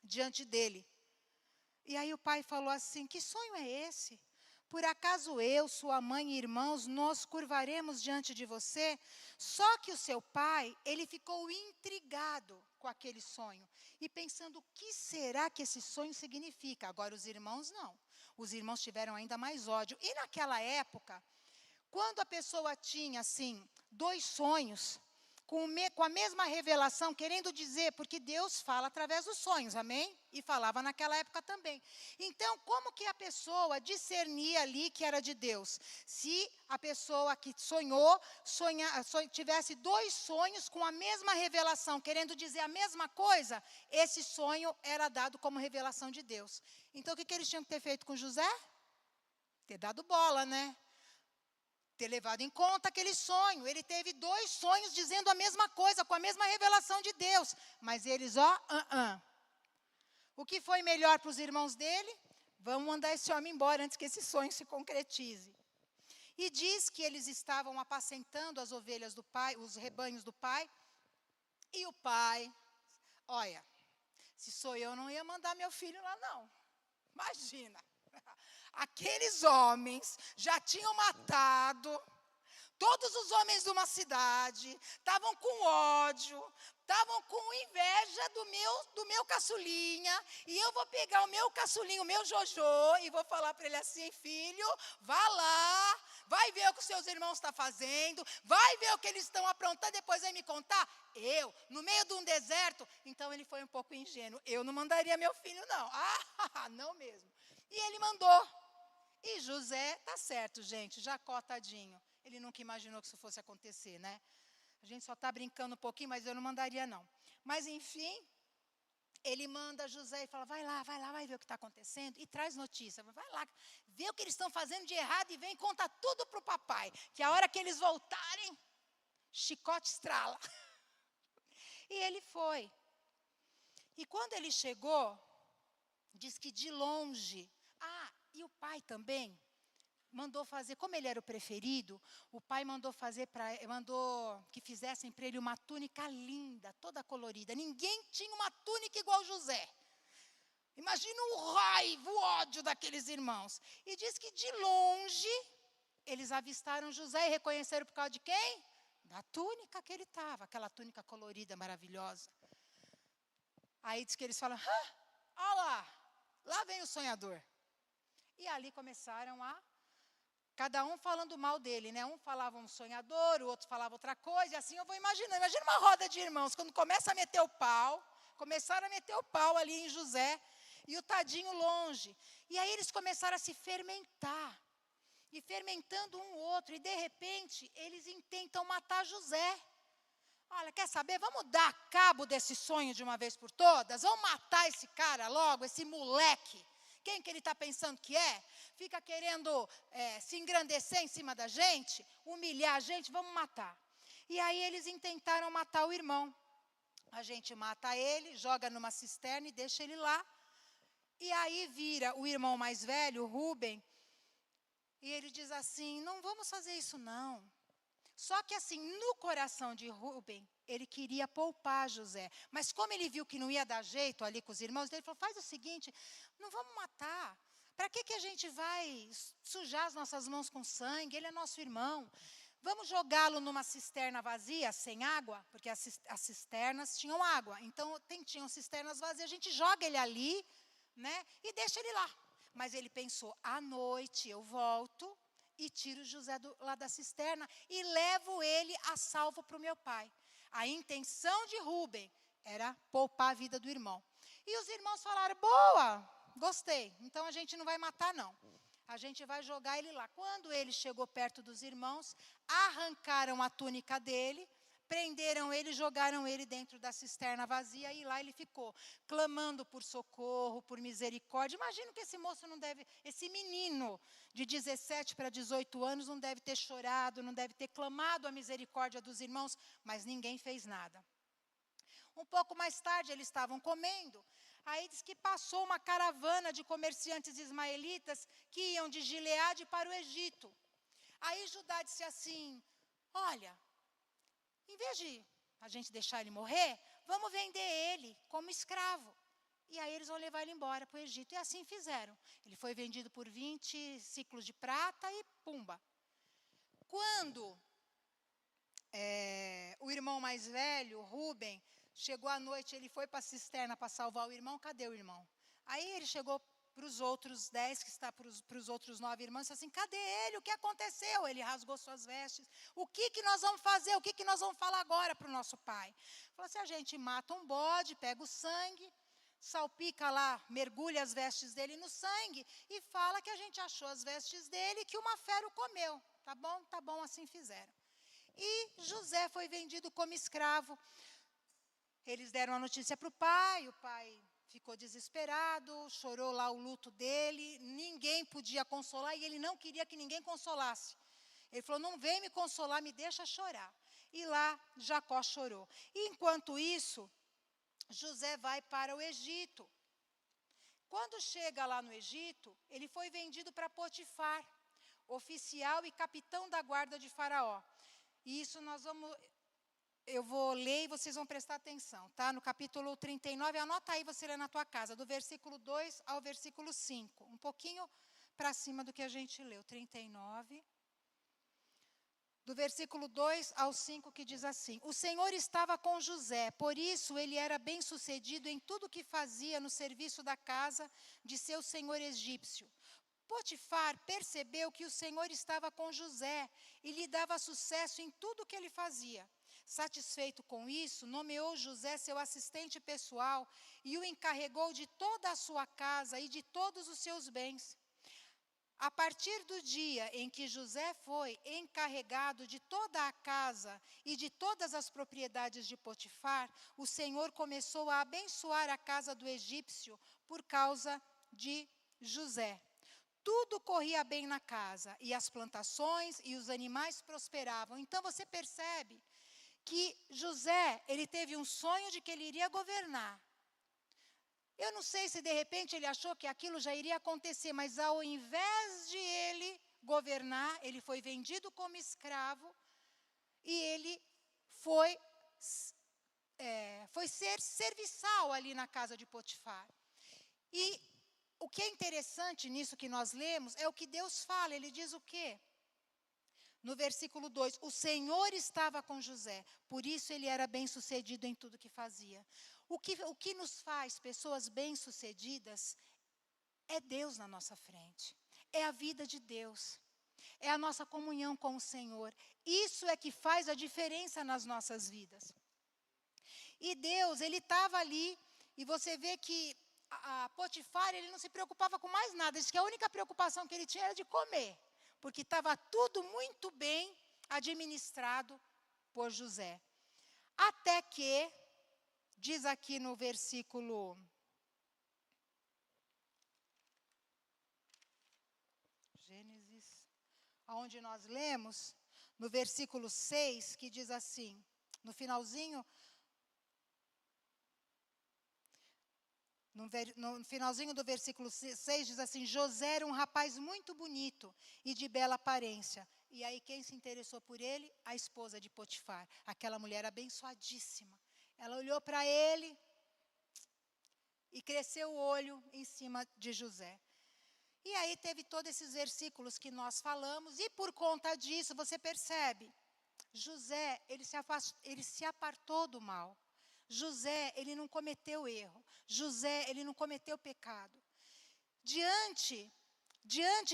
Speaker 4: diante dele. E aí o pai falou assim, que sonho é esse? Por acaso eu, sua mãe e irmãos, nos curvaremos diante de você? Só que o seu pai, ele ficou intrigado com aquele sonho. E pensando, o que será que esse sonho significa? Agora os irmãos não. Os irmãos tiveram ainda mais ódio. E naquela época, quando a pessoa tinha, assim, 2 sonhos, com a mesma revelação, querendo dizer, porque Deus fala através dos sonhos, amém? E falava naquela época também. Então, como que a pessoa discernia ali que era de Deus? Se a pessoa que tivesse 2 sonhos com a mesma revelação, querendo dizer a mesma coisa, esse sonho era dado como revelação de Deus. Então, o que eles tinham que ter feito com José? Ter dado bola, né? Ter levado em conta aquele sonho. Ele teve 2 sonhos dizendo a mesma coisa, com a mesma revelação de Deus. Mas eles, O que foi melhor para os irmãos dele? Vamos mandar esse homem embora antes que esse sonho se concretize. E diz que eles estavam apacentando as ovelhas do pai, os rebanhos do pai. E o pai, olha, se sou eu, não ia mandar meu filho lá não. Imagina. Aqueles homens já tinham matado todos os homens de uma cidade, estavam com ódio, estavam com inveja do meu caçulinha, e eu vou pegar o meu caçulinho, o meu Jojô, e vou falar para ele assim, filho, vá lá, vai ver o que os seus irmãos estão fazendo, vai ver o que eles estão aprontando, depois vai me contar. Eu, no meio de um deserto, então ele foi um pouco ingênuo, eu não mandaria meu filho não, não mesmo. E ele mandou. E José, tá certo, gente, Jacó, tadinho. Ele nunca imaginou que isso fosse acontecer, né? A gente só está brincando um pouquinho, mas eu não mandaria, não. Mas, enfim, ele manda José e fala, vai lá, vai ver o que está acontecendo. E traz notícia, vai lá, vê o que eles estão fazendo de errado e vem e conta tudo para o papai. Que a hora que eles voltarem, chicote estrala. E ele foi. E quando ele chegou, diz que de longe... E o pai também mandou fazer, como ele era o preferido, o pai mandou que fizessem para ele uma túnica linda, toda colorida. Ninguém tinha uma túnica igual José. Imagina o raiva, o ódio daqueles irmãos. E diz que de longe, eles avistaram José e reconheceram por causa de quem? Da túnica que ele estava, aquela túnica colorida, maravilhosa. Aí diz que eles falam, olha lá vem o sonhador. E ali começaram cada um falando mal dele, né? Um falava um sonhador, o outro falava outra coisa, e assim eu vou imaginando. Imagina uma roda de irmãos, quando começa a meter o pau, começaram a meter o pau ali em José, e o tadinho longe. E aí eles começaram a se fermentar, e fermentando um outro, e de repente eles intentam matar José. Olha, quer saber? Vamos dar cabo desse sonho de uma vez por todas? Vamos matar esse cara logo, esse moleque. Quem que ele está pensando que é? Fica querendo se engrandecer em cima da gente, humilhar a gente, vamos matar. E aí eles intentaram matar o irmão. A gente mata ele, joga numa cisterna e deixa ele lá. E aí vira o irmão mais velho, o Rubem, e ele diz assim, não vamos fazer isso não. Só que assim, no coração de Rubem, ele queria poupar José. Mas como ele viu que não ia dar jeito ali com os irmãos dele, ele falou, faz o seguinte, não vamos matar. Para que a gente vai sujar as nossas mãos com sangue? Ele é nosso irmão. Vamos jogá-lo numa cisterna vazia, sem água, porque as cisternas tinham água. Então, tinham cisternas vazias, a gente joga ele ali, né, e deixa ele lá. Mas ele pensou, à noite eu volto e tiro José lá da cisterna e levo ele a salvo para o meu pai. A intenção de Rubem era poupar a vida do irmão. E os irmãos falaram, boa, gostei, então a gente não vai matar não. A gente vai jogar ele lá. Quando ele chegou perto dos irmãos, arrancaram a túnica dele, prenderam ele, jogaram ele dentro da cisterna vazia e lá ele ficou, clamando por socorro, por misericórdia. Imagino que esse menino de 17 para 18 anos não deve ter chorado, não deve ter clamado a misericórdia dos irmãos, mas ninguém fez nada. Um pouco mais tarde eles estavam comendo, aí diz que passou uma caravana de comerciantes ismaelitas que iam de Gileade para o Egito. Aí Judá disse assim, olha, em vez de a gente deixar ele morrer, vamos vender ele como escravo. E aí eles vão levar ele embora para o Egito. E assim fizeram. Ele foi vendido por 20 ciclos de prata e pumba. Quando o irmão mais velho, Rubem, chegou à noite, ele foi para a cisterna para salvar o irmão. Cadê o irmão? Aí ele chegou para os outros 10, que está para os outros 9 irmãos, disse assim, cadê ele? O que aconteceu? Ele rasgou suas vestes. O que nós vamos fazer? O que nós vamos falar agora para o nosso pai? Falou assim, a gente mata um bode, pega o sangue, salpica lá, mergulha as vestes dele no sangue e fala que a gente achou as vestes dele e que uma fera o comeu. Tá bom, assim fizeram. E José foi vendido como escravo. Eles deram a notícia para o pai ficou desesperado, chorou lá o luto dele, ninguém podia consolar e ele não queria que ninguém consolasse. Ele falou, não vem me consolar, me deixa chorar. E lá Jacó chorou. E enquanto isso, José vai para o Egito. Quando chega lá no Egito, ele foi vendido para Potifar, oficial e capitão da guarda de Faraó. E isso eu vou ler e vocês vão prestar atenção, tá? No capítulo 39, anota aí, você lê na tua casa, do versículo 2 ao versículo 5. Um pouquinho para cima do que a gente leu, 39. Do versículo 2 ao 5, que diz assim, o Senhor estava com José, por isso ele era bem-sucedido em tudo que fazia no serviço da casa de seu senhor egípcio. Potifar percebeu que o Senhor estava com José e lhe dava sucesso em tudo que ele fazia. Satisfeito com isso, nomeou José seu assistente pessoal e o encarregou de toda a sua casa e de todos os seus bens. A partir do dia em que José foi encarregado de toda a casa e de todas as propriedades de Potifar, o Senhor começou a abençoar a casa do egípcio por causa de José. Tudo corria bem na casa, e as plantações e os animais prosperavam. Então você percebe que José, ele teve um sonho de que ele iria governar. Eu não sei se de repente ele achou que aquilo já iria acontecer, mas ao invés de ele governar, ele foi vendido como escravo e ele foi ser serviçal ali na casa de Potifar. E o que é interessante nisso que nós lemos é o que Deus fala. Ele diz o quê? No versículo 2, o Senhor estava com José, por isso ele era bem-sucedido em tudo que fazia. O que nos faz pessoas bem-sucedidas é Deus na nossa frente, é a vida de Deus, é a nossa comunhão com o Senhor. Isso é que faz a diferença nas nossas vidas. E Deus, ele estava ali, e você vê que a Potifar, ele não se preocupava com mais nada, diz que a única preocupação que ele tinha era de comer, porque estava tudo muito bem administrado por José. Até que, diz aqui no versículo Gênesis, onde nós lemos, no versículo 6, que diz assim, no finalzinho do versículo 6, diz assim, José era um rapaz muito bonito e de bela aparência. E aí quem se interessou por ele? A esposa de Potifar, aquela mulher abençoadíssima. Ela olhou para ele e cresceu o olho em cima de José. E aí teve todos esses versículos que nós falamos, e por conta disso, você percebe, José, ele se apartou do mal. José, ele não cometeu erro. José, ele não cometeu pecado. Diante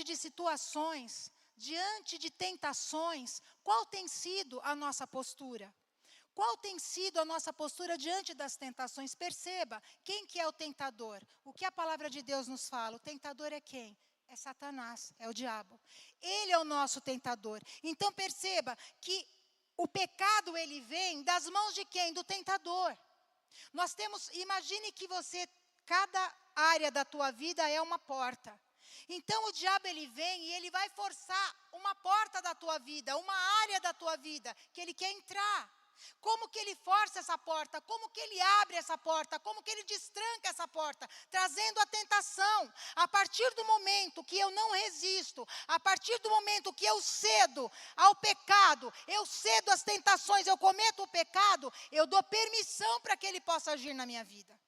Speaker 4: de situações, diante de tentações, qual tem sido a nossa postura? Qual tem sido a nossa postura diante das tentações? Perceba, quem que é o tentador? O que a palavra de Deus nos fala? O tentador é quem? É Satanás, é o diabo. Ele é o nosso tentador. Então perceba que o pecado, ele vem das mãos de quem? Do tentador. Nós temos, imagine que cada área da tua vida é uma porta. Então o diabo, ele vem e ele vai forçar uma porta da tua vida, uma área da tua vida, que ele quer entrar. Como que ele força essa porta? Como que ele abre essa porta? Como que ele destranca essa porta? Trazendo a tentação. A partir do momento que eu não resisto, a partir do momento que eu cedo ao pecado, eu cedo às tentações, eu cometo o pecado, eu dou permissão para que ele possa agir na minha vida.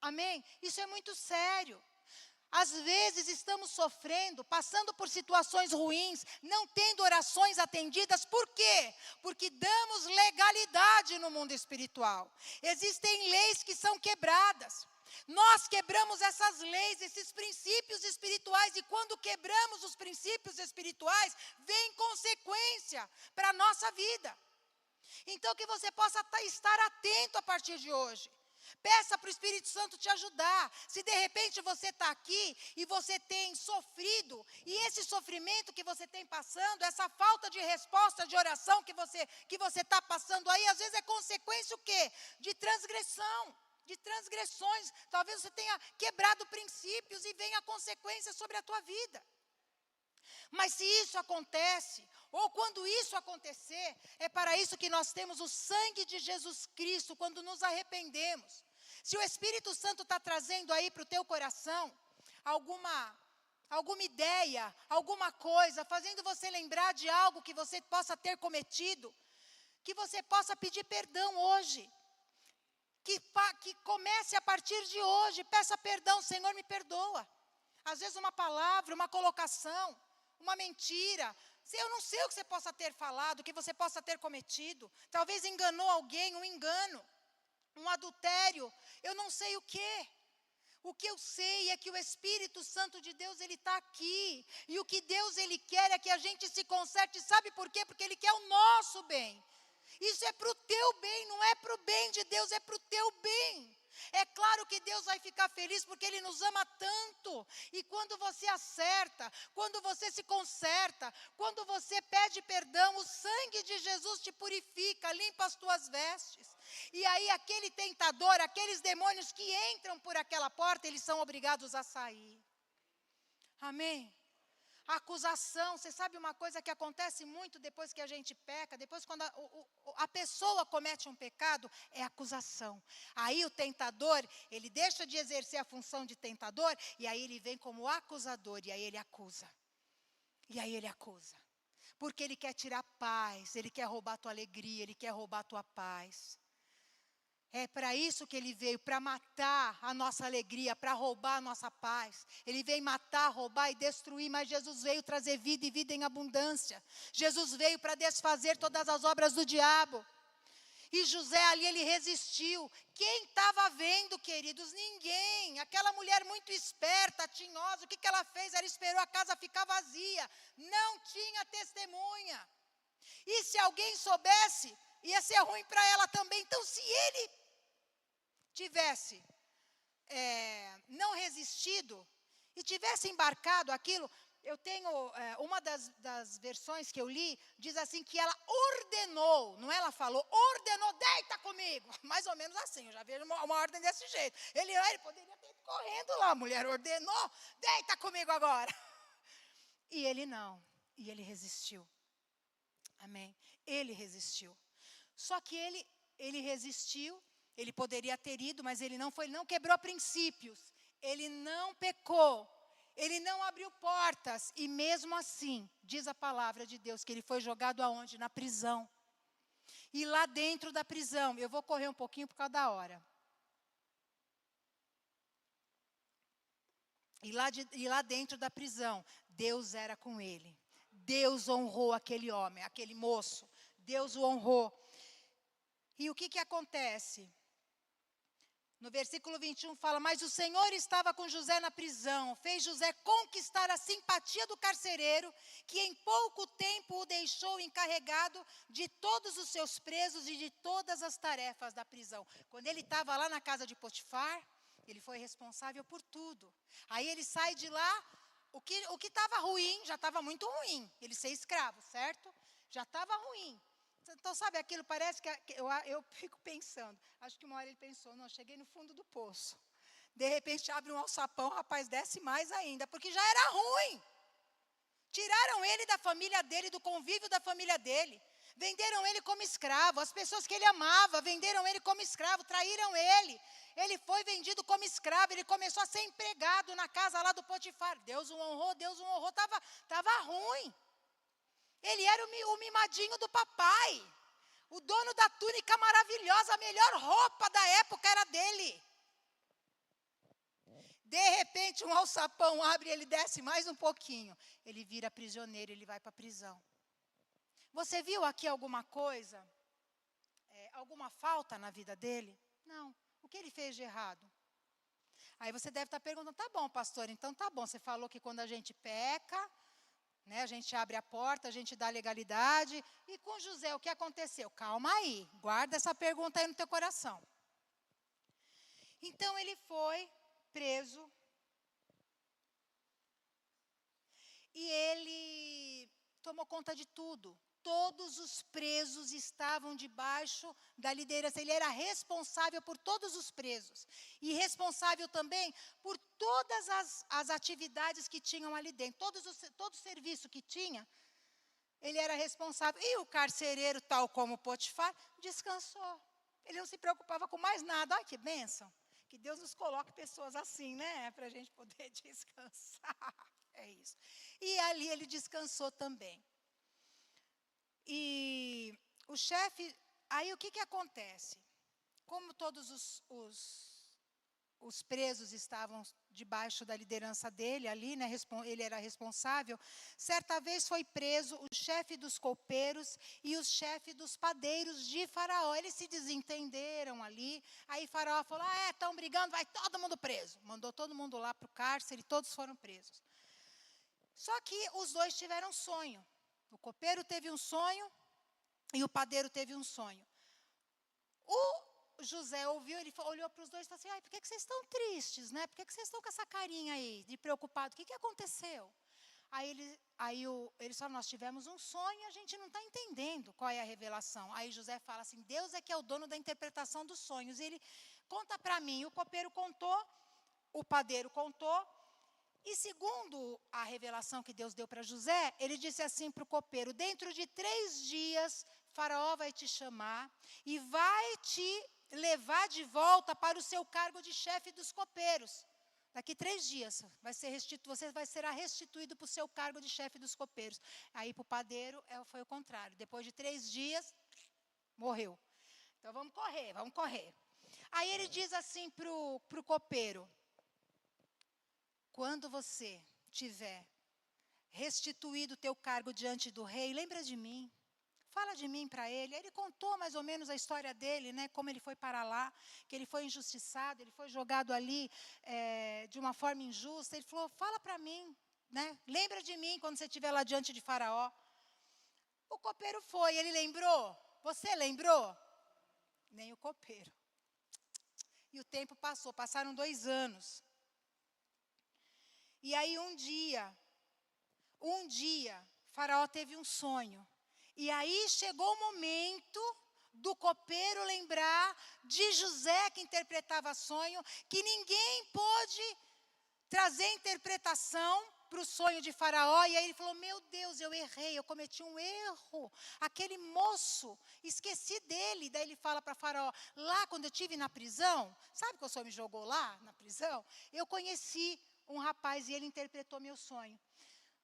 Speaker 4: Amém? Isso é muito sério. Às vezes estamos sofrendo, passando por situações ruins, não tendo orações atendidas. Por quê? Porque damos legalidade no mundo espiritual. Existem leis que são quebradas. Nós quebramos essas leis, esses princípios espirituais. E quando quebramos os princípios espirituais, vem consequência para a nossa vida. Então que você possa estar atento a partir de hoje. Peça para o Espírito Santo te ajudar. Se de repente você está aqui e você tem sofrido, e esse sofrimento que você tem passando, essa falta de resposta de oração que você está passando aí, às vezes é consequência o quê? De transgressão, de transgressões. Talvez você tenha quebrado princípios e venha a consequência sobre a tua vida. Mas se isso acontece, ou quando isso acontecer, é para isso que nós temos o sangue de Jesus Cristo, quando nos arrependemos. Se o Espírito Santo está trazendo aí para o teu coração alguma ideia, alguma coisa, fazendo você lembrar de algo que você possa ter cometido, que você possa pedir perdão hoje. Que comece a partir de hoje, peça perdão, Senhor, me perdoa. Às vezes uma palavra, uma colocação, uma mentira, eu não sei o que você possa ter falado, o que você possa ter cometido. Talvez enganou alguém, um engano, um adultério, eu não sei o quê. O que eu sei é que o Espírito Santo de Deus, ele está aqui. E o que Deus, ele quer é que a gente se conserte. Sabe por quê? Porque ele quer o nosso bem. Isso é para o teu bem, não é para o bem de Deus, é para o teu bem. É claro que Deus vai ficar feliz porque Ele nos ama tanto. E quando você acerta, quando você se conserta, quando você pede perdão, o sangue de Jesus te purifica, limpa as tuas vestes. E aí aquele tentador, aqueles demônios que entram por aquela porta, eles são obrigados a sair. Amém? A acusação, você sabe uma coisa que acontece muito depois que a gente peca, depois quando a pessoa comete um pecado, é acusação. Aí o tentador, ele deixa de exercer a função de tentador, e aí ele vem como acusador, e aí ele acusa. E aí ele acusa. Porque ele quer tirar paz, ele quer roubar a tua alegria, ele quer roubar a tua paz. É para isso que ele veio, para matar a nossa alegria, para roubar a nossa paz. Ele veio matar, roubar e destruir, mas Jesus veio trazer vida e vida em abundância. Jesus veio para desfazer todas as obras do diabo. E José ali, ele resistiu. Quem estava vendo, queridos? Ninguém. Aquela mulher muito esperta, tinhosa, o que ela fez? Ela esperou a casa ficar vazia. Não tinha testemunha. E se alguém soubesse, ia ser ruim para ela também. Então, se ele tivesse não resistido e tivesse embarcado aquilo, eu tenho, uma das versões que eu li, diz assim que ela ordenou, não ela falou, ordenou, deita comigo, mais ou menos assim, eu já vejo uma ordem desse jeito. Ele poderia ter ido correndo lá, a mulher ordenou, deita comigo agora. E ele não, e ele resistiu. Amém? Ele resistiu. Só que ele resistiu. Ele poderia ter ido, mas ele não foi, ele não quebrou princípios, ele não pecou, ele não abriu portas, e mesmo assim, diz a palavra de Deus, que ele foi jogado aonde? Na prisão. E lá dentro da prisão, eu vou correr um pouquinho por causa da hora. E lá dentro da prisão, Deus era com ele. Deus honrou aquele homem, aquele moço, Deus o honrou. E o que acontece? No versículo 21 fala, mas o Senhor estava com José na prisão, fez José conquistar a simpatia do carcereiro, que em pouco tempo o deixou encarregado de todos os seus presos e de todas as tarefas da prisão. Quando ele estava lá na casa de Potifar, ele foi responsável por tudo. Aí ele sai de lá, o que estava ruim, já estava muito ruim, ele ser escravo, certo? Já estava ruim. Então, sabe aquilo, parece que eu fico pensando, acho que uma hora ele pensou, não, cheguei no fundo do poço. De repente abre um alçapão, rapaz, desce mais ainda, porque já era ruim. Tiraram ele da família dele, do convívio da família dele. Venderam ele como escravo, as pessoas que ele amava venderam ele como escravo, traíram ele. Ele foi vendido como escravo, ele começou a ser empregado na casa lá do Potifar. Deus o honrou, estava ruim. Ele era o mimadinho do papai. O dono da túnica maravilhosa, a melhor roupa da época era dele. De repente, um alçapão abre e ele desce mais um pouquinho. Ele vira prisioneiro, ele vai para a prisão. Você viu aqui alguma coisa? Alguma falta na vida dele? Não. O que ele fez de errado? Aí você deve estar perguntando, tá bom, pastor, então tá bom. Você falou que quando a gente peca, a gente abre a porta, a gente dá legalidade. E com José, o que aconteceu? Calma aí, guarda essa pergunta aí no teu coração. Então ele foi preso. E ele tomou conta de tudo. Todos os presos estavam debaixo da liderança. Ele era responsável por todos os presos. E responsável também por todas as atividades que tinham ali dentro. Todo o serviço que tinha, ele era responsável. E o carcereiro, tal como Potifar, descansou. Ele não se preocupava com mais nada. Ai, que bênção. Que Deus nos coloque pessoas assim, né? Para a gente poder descansar. É isso. E ali ele descansou também. E o chefe, aí o que acontece? Como todos os presos estavam debaixo da liderança dele ali, né, ele era responsável, certa vez foi preso o chefe dos copeiros e o chefe dos padeiros de Faraó. Eles se desentenderam ali, aí Faraó falou, estão brigando, vai todo mundo preso. Mandou todo mundo lá para o cárcere e todos foram presos. Só que os dois tiveram um sonho. O copeiro teve um sonho e o padeiro teve um sonho. O José ouviu, ele olhou para os dois e falou assim, por que vocês estão tristes, né? Por que vocês estão com essa carinha aí, de preocupado? O que aconteceu? Aí eles falaram, nós tivemos um sonho e a gente não está entendendo qual é a revelação. Aí José fala assim, Deus é que é o dono da interpretação dos sonhos. E ele conta para mim, o copeiro contou, o padeiro contou. E segundo a revelação que Deus deu para José, ele disse assim para o copeiro, dentro de 3 dias, Faraó vai te chamar e vai te levar de volta para o seu cargo de chefe dos copeiros. Daqui 3 dias, você vai ser restituído para o seu cargo de chefe dos copeiros. Aí para o padeiro foi o contrário. Depois de 3 dias, morreu. Então vamos correr. Aí ele diz assim pro copeiro: quando você tiver restituído o teu cargo diante do rei, lembra de mim. Fala de mim para ele. Ele contou mais ou menos a história dele, né? Como ele foi para lá, que ele foi injustiçado, ele foi jogado ali de uma forma injusta. Ele falou: fala para mim, né? Lembra de mim quando você estiver lá diante de Faraó. O copeiro foi, ele lembrou? Você lembrou? Nem o copeiro. E o tempo passou, passaram 2 anos. E aí um dia, Faraó teve um sonho. E aí chegou o momento do copeiro lembrar de José, que interpretava sonho, que ninguém pôde trazer interpretação para o sonho de Faraó. E aí ele falou: meu Deus, eu errei, eu cometi um erro. Aquele moço, esqueci dele. Daí ele fala para Faraó: lá quando eu estive na prisão, sabe que o senhor me jogou lá na prisão? Eu conheci um rapaz e ele interpretou meu sonho.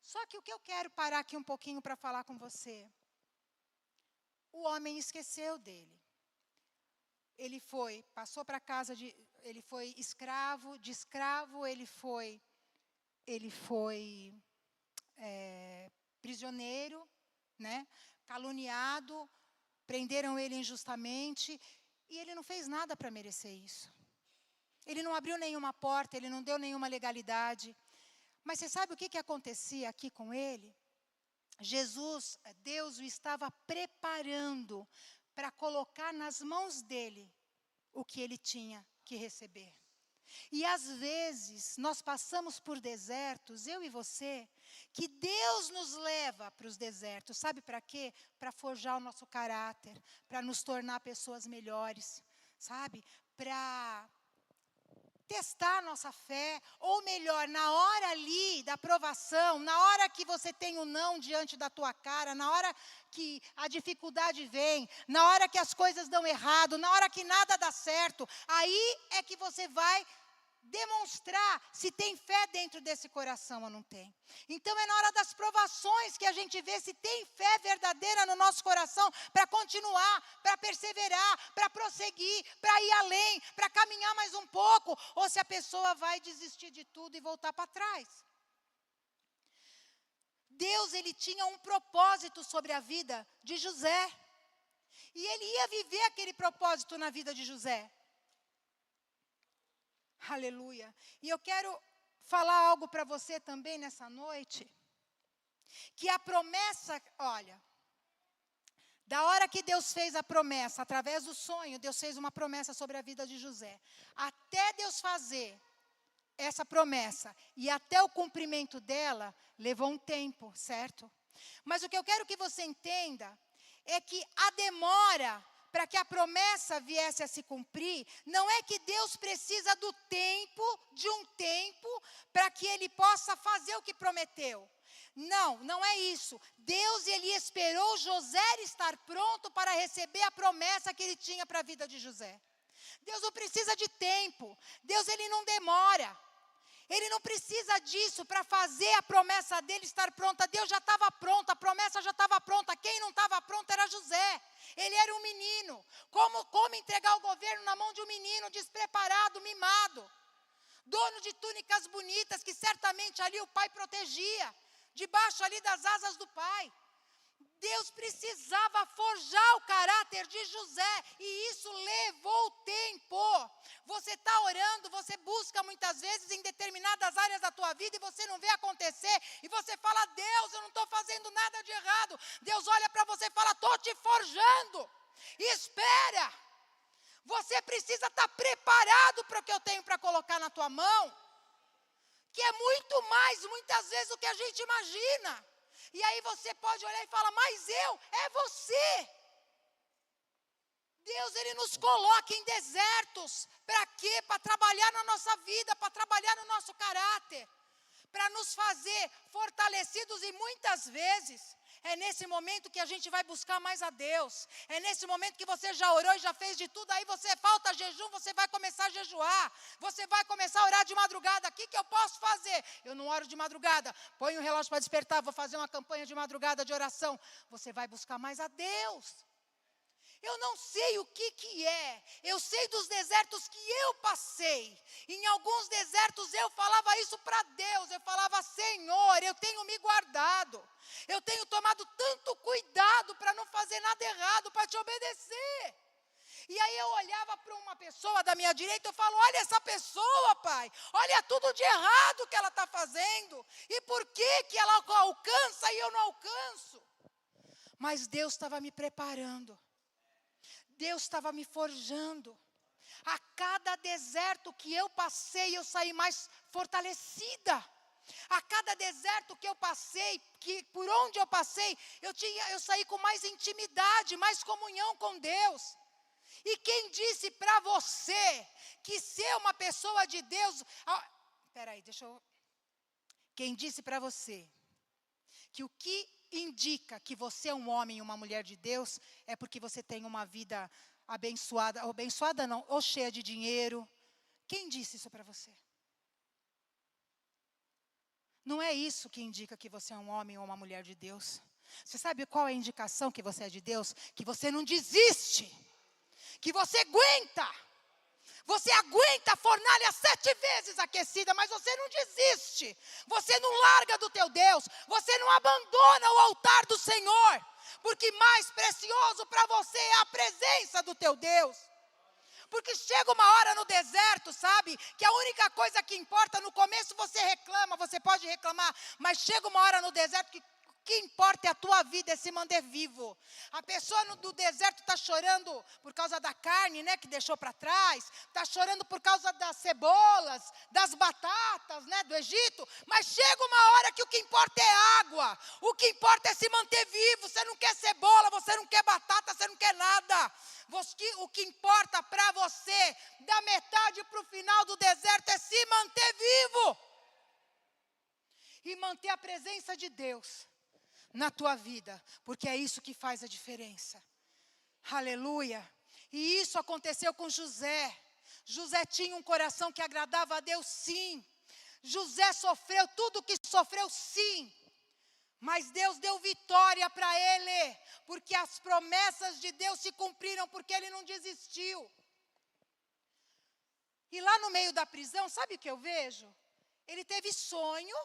Speaker 4: Só que o que eu quero parar aqui um pouquinho para falar com você, o homem esqueceu dele. Ele passou para casa ele foi escravo, de escravo ele foi prisioneiro, né? Caluniado, prenderam ele injustamente e ele não fez nada para merecer isso. Ele não abriu nenhuma porta, ele não deu nenhuma legalidade. Mas você sabe o que acontecia aqui com ele? Deus o estava preparando para colocar nas mãos dele o que ele tinha que receber. E às vezes nós passamos por desertos, eu e você, que Deus nos leva para os desertos. Sabe para quê? Para forjar o nosso caráter, para nos tornar pessoas melhores, sabe? Para testar a nossa fé, ou melhor, na hora ali da provação, na hora que você tem o não diante da tua cara, na hora que a dificuldade vem, na hora que as coisas dão errado, na hora que nada dá certo, aí é que você vai demonstrar se tem fé dentro desse coração ou não tem. Então é na hora das provações que a gente vê se tem fé verdadeira no nosso coração para continuar, para perseverar, para prosseguir, para ir além, para caminhar mais um pouco, ou se a pessoa vai desistir de tudo e voltar para trás. Deus, ele tinha um propósito sobre a vida de José. E ele ia viver aquele propósito na vida de José. Aleluia. E eu quero falar algo para você também nessa noite. Que a promessa, olha, da hora que Deus fez a promessa, através do sonho, Deus fez uma promessa sobre a vida de José. Até Deus fazer essa promessa e até o cumprimento dela, levou um tempo, certo? Mas o que eu quero que você entenda é que a demora para que a promessa viesse a se cumprir, não é que Deus precisa de um tempo, para que Ele possa fazer o que prometeu. Não, não é isso. Deus, Ele esperou José estar pronto para receber a promessa que Ele tinha para a vida de José. Deus não precisa de tempo. Deus, Ele não demora. Ele não precisa disso para fazer a promessa dele estar pronta. Deus já estava pronto, a promessa já estava pronta. Quem não estava pronto era José. Ele era um menino. Como entregar o governo na mão de um menino despreparado, mimado, dono de túnicas bonitas que certamente ali o pai protegia, debaixo ali das asas do pai. Deus precisava forjar o caráter de José e isso levou tempo. Você está orando, você busca muitas vezes em determinadas áreas da tua vida e você não vê acontecer. E você fala: Deus, eu não estou fazendo nada de errado. Deus olha para você e fala: estou te forjando. Espera. Você precisa estar preparado para o que eu tenho para colocar na tua mão. Que é muito mais, muitas vezes, do que a gente imagina. E aí você pode olhar e falar: mas é você. Deus, Ele nos coloca em desertos. Para quê? Para trabalhar na nossa vida, para trabalhar no nosso caráter. Para nos fazer fortalecidos e muitas vezes é nesse momento que a gente vai buscar mais a Deus. É nesse momento que você já orou e já fez de tudo. Aí você falta jejum, você vai começar a jejuar. Você vai começar a orar de madrugada. O que eu posso fazer? Eu não oro de madrugada. Põe um relógio para despertar. Vou fazer uma campanha de madrugada de oração. Você vai buscar mais a Deus. Eu não sei o que é. Eu sei dos desertos que eu passei. Em alguns desertos eu falava isso para Deus. Eu falava, Senhor, eu tenho me guardado. Eu tenho tomado tanto cuidado para não fazer nada errado, para te obedecer. E aí eu olhava para uma pessoa da minha direita, eu falo, olha essa pessoa, pai. Olha tudo de errado que ela está fazendo. E por que ela alcança e eu não alcanço? Mas Deus estava me preparando. Deus estava me forjando. A cada deserto que eu passei, eu saí mais fortalecida. A cada deserto que eu passei, que por onde eu passei, eu saí com mais intimidade, mais comunhão com Deus. E quem disse para você que ser uma pessoa de Deus... Quem disse para você que o que indica que você é um homem e uma mulher de Deus é porque você tem uma vida abençoada não, ou cheia de dinheiro. Quem disse isso para você? Não é isso que indica que você é um homem ou uma mulher de Deus. Você sabe qual é a indicação que você é de Deus? Que você não desiste, que você aguenta. Você aguenta a fornalha 7 vezes aquecida, mas você não desiste. Você não larga do teu Deus. Você não abandona o altar do Senhor. Porque mais precioso para você é a presença do teu Deus. Porque chega uma hora no deserto, sabe? Que a única coisa que importa, no começo você reclama, você pode reclamar. Mas chega uma hora no deserto que o que importa é a tua vida, é se manter vivo. A pessoa do deserto está chorando por causa da carne, né, que deixou para trás. Está chorando por causa das cebolas, das batatas, né, do Egito. Mas chega uma hora que o que importa é água. O que importa é se manter vivo. Você não quer cebola, você não quer batata, você não quer nada. O que importa para você, da metade para o final do deserto, é se manter vivo. E manter a presença de Deus na tua vida, porque é isso que faz a diferença. Aleluia. E isso aconteceu com José. José tinha um coração que agradava a Deus, sim. José sofreu tudo o que sofreu, sim. Mas Deus deu vitória para ele, porque as promessas de Deus se cumpriram, porque ele não desistiu. E lá no meio da prisão, sabe o que eu vejo? Ele teve sonho.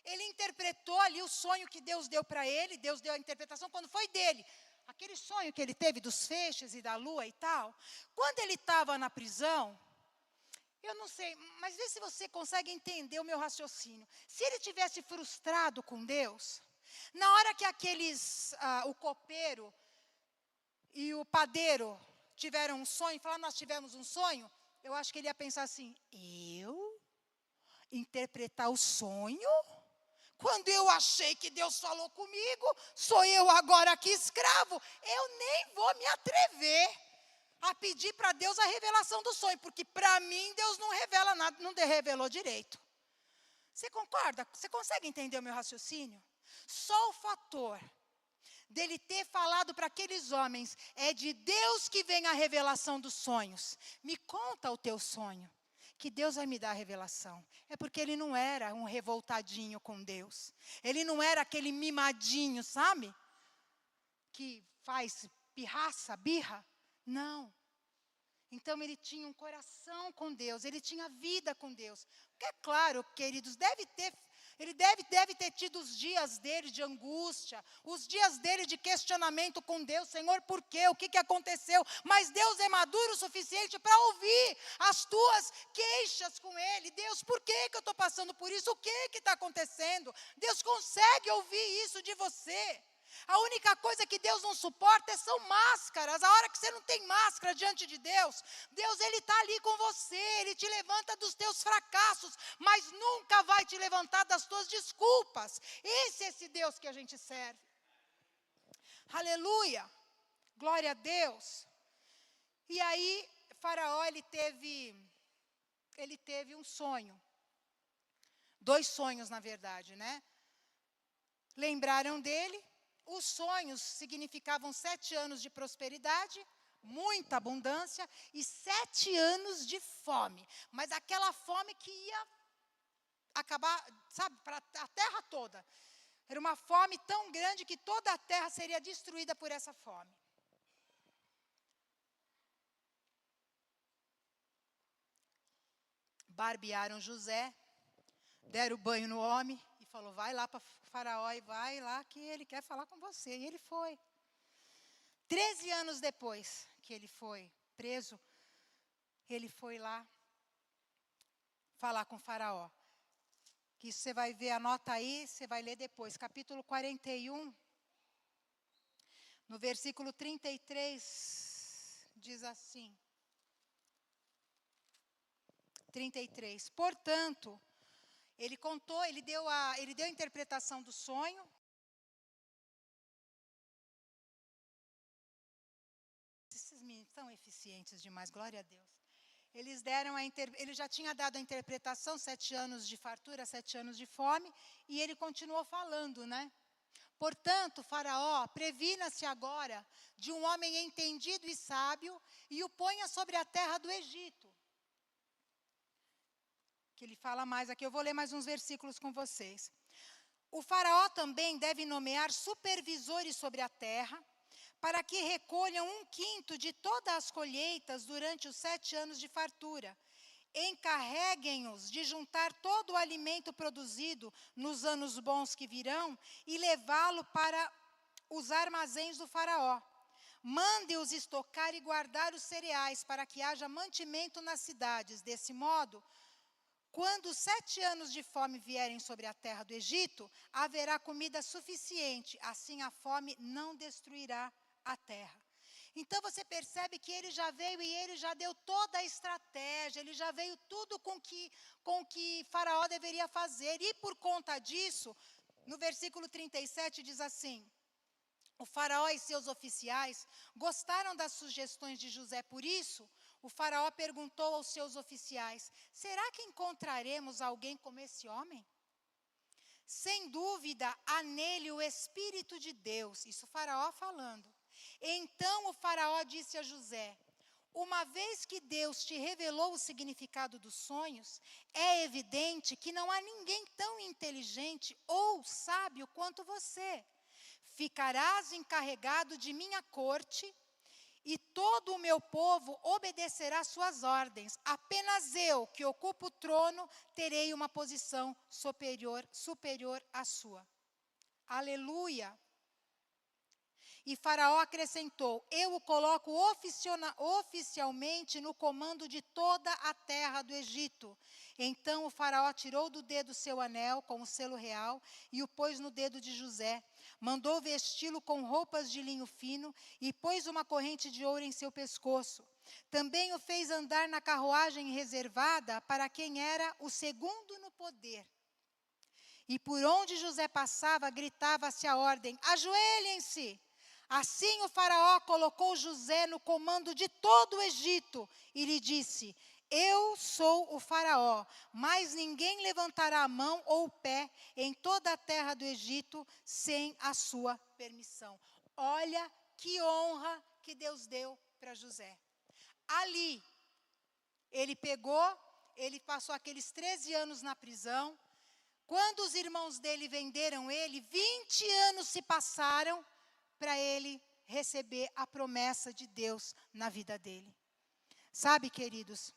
Speaker 4: Ele interpretou ali o sonho que Deus deu para ele. Deus deu a interpretação quando foi dele. Aquele sonho que ele teve dos feixes e da lua e tal. Quando ele estava na prisão, eu não sei, mas vê se você consegue entender o meu raciocínio. Se ele tivesse frustrado com Deus, na hora que o copeiro e o padeiro tiveram um sonho, falaram, nós tivemos um sonho, eu acho que ele ia pensar assim, eu interpretar o sonho? Quando eu achei que Deus falou comigo, sou eu agora aqui escravo. Eu nem vou me atrever a pedir para Deus a revelação do sonho, porque para mim Deus não revela nada, não revelou direito. Você concorda? Você consegue entender o meu raciocínio? Só o fator dele ter falado para aqueles homens, é de Deus que vem a revelação dos sonhos. Me conta o teu sonho, que Deus vai me dar a revelação. É porque ele não era um revoltadinho com Deus. Ele não era aquele mimadinho, sabe? Que faz pirraça, birra. Não. Então ele tinha um coração com Deus, ele tinha vida com Deus. Porque é claro, queridos, ele deve ter tido os dias dele de angústia, os dias dele de questionamento com Deus. Senhor, por quê? O que aconteceu? Mas Deus é maduro o suficiente para ouvir as tuas queixas com ele. Deus, por que eu estou passando por isso? O que está acontecendo? Deus consegue ouvir isso de você. A única coisa que Deus não suporta são máscaras. A hora que você não tem máscara diante de Deus, Deus, ele está ali com você, ele te levanta dos teus fracassos, mas nunca vai te levantar das tuas desculpas. Esse é esse Deus que a gente serve. Aleluia, glória a Deus. E aí, Faraó, ele teve um sonho. 2 sonhos, na verdade, né? Lembraram dele. Os sonhos significavam 7 anos de prosperidade, muita abundância, e 7 anos de fome. Mas aquela fome que ia acabar, sabe, para a terra toda. Era uma fome tão grande que toda a terra seria destruída por essa fome. barbearam José, deram banho no homem e falou, vai lá para Faraó e vai lá que ele quer falar com você. E ele foi. 13 anos depois que ele foi preso, ele foi lá falar com Faraó. Que isso você vai ver, anota aí, você vai ler depois. Capítulo 41, no versículo 33, diz assim. 33. Portanto, ele contou, ele deu a interpretação do sonho. Esses meninos são eficientes demais, glória a Deus. Ele já tinha dado a interpretação, 7 anos de fartura, 7 anos de fome, e ele continuou falando, né? Portanto, Faraó, previna-se agora de um homem entendido e sábio e o ponha sobre a terra do Egito. Que ele fala mais aqui, eu vou ler mais uns versículos com vocês. O Faraó também deve nomear supervisores sobre a terra, para que recolham 1/5 de todas as colheitas durante os 7 anos de fartura. Encarreguem-os de juntar todo o alimento produzido nos anos bons que virão e levá-lo para os armazéns do Faraó. Mande-os estocar e guardar os cereais, para que haja mantimento nas cidades. Desse modo, quando os 7 anos de fome vierem sobre a terra do Egito, haverá comida suficiente, assim a fome não destruirá a terra. Então você percebe que ele já veio e ele já deu toda a estratégia, ele já veio tudo com que Faraó deveria fazer. E por conta disso, no versículo 37 diz assim, o Faraó e seus oficiais gostaram das sugestões de José, por isso o Faraó perguntou aos seus oficiais, será que encontraremos alguém como esse homem? Sem dúvida, há nele o Espírito de Deus, isso o Faraó falando. Então o Faraó disse a José, uma vez que Deus te revelou o significado dos sonhos, é evidente que não há ninguém tão inteligente ou sábio quanto você. Ficarás encarregado de minha corte e todo o meu povo obedecerá suas ordens. Apenas eu, que ocupo o trono, terei uma posição superior à sua. Aleluia! E Faraó acrescentou, eu o coloco oficialmente no comando de toda a terra do Egito. Então o Faraó tirou do dedo seu anel com o selo real e o pôs no dedo de José. Mandou vesti-lo com roupas de linho fino e pôs uma corrente de ouro em seu pescoço. Também o fez andar na carruagem reservada para quem era o segundo no poder. E por onde José passava, gritava-se a ordem, ajoelhem-se! Assim o Faraó colocou José no comando de todo o Egito e lhe disse, eu sou o Faraó, mas ninguém levantará a mão ou o pé em toda a terra do Egito sem a sua permissão. Olha que honra que Deus deu para José. Ali, ele passou aqueles 13 anos na prisão. Quando os irmãos dele venderam ele, 20 anos se passaram para ele receber a promessa de Deus na vida dele. Sabe, queridos,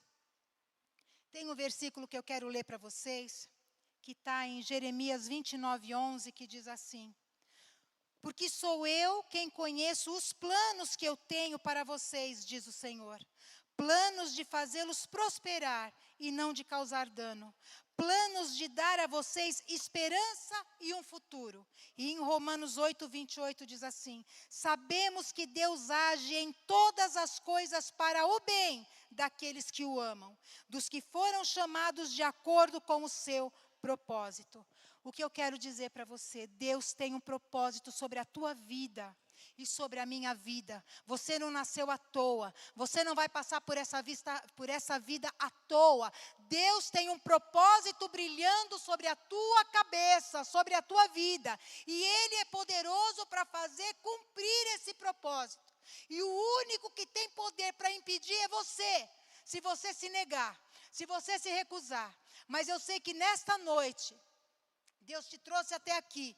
Speaker 4: tem um versículo que eu quero ler para vocês, que está em Jeremias 29:11, que diz assim, porque sou eu quem conheço os planos que eu tenho para vocês, diz o Senhor, planos de fazê-los prosperar e não de causar dano, planos de dar a vocês esperança e um futuro. E em Romanos 8:28 diz assim, sabemos que Deus age em todas as coisas para o bem daqueles que o amam, dos que foram chamados de acordo com o seu propósito. O que eu quero dizer para você, Deus tem um propósito sobre a tua vida e sobre a minha vida. Você não nasceu à toa. Você não vai passar por essa vida à toa. Deus tem um propósito brilhando sobre a tua cabeça, sobre a tua vida. E Ele é poderoso para fazer cumprir esse propósito. E o único que tem poder para impedir é você. Se você se negar, se você se recusar. Mas eu sei que nesta noite, Deus te trouxe até aqui,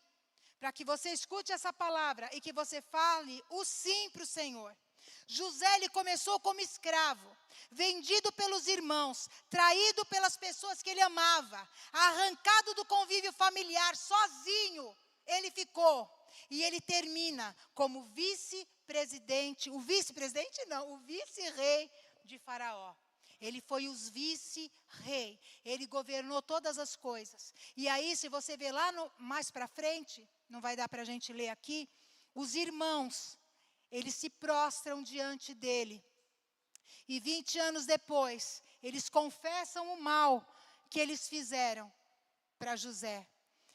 Speaker 4: para que você escute essa palavra e que você fale o sim para o Senhor. José, ele começou como escravo, vendido pelos irmãos, traído pelas pessoas que ele amava, arrancado do convívio familiar, sozinho, ele ficou. E ele termina como vice-presidente, o vice-rei de Faraó. Ele foi o vice-rei, ele governou todas as coisas. E aí, se você ver lá mais para frente, não vai dar para a gente ler aqui, os irmãos, eles se prostram diante dele. E 20 anos depois, eles confessam o mal que eles fizeram para José.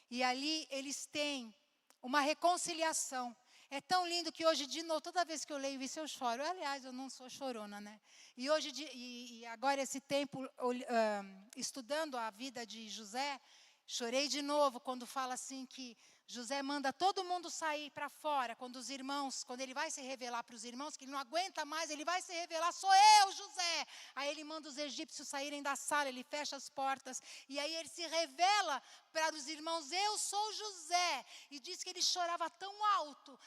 Speaker 4: E ali eles têm uma reconciliação. É tão lindo que hoje, de novo, toda vez que eu leio isso, eu choro. Aliás, eu não sou chorona, né? E hoje, e agora esse tempo, estudando a vida de José, chorei de novo quando fala assim que José manda todo mundo sair para fora, quando ele vai se revelar para os irmãos, que ele não aguenta mais, ele vai se revelar, sou eu, José. Aí ele manda os egípcios saírem da sala, ele fecha as portas, e aí ele se revela para os irmãos, eu sou José. E diz que ele chorava tão alto,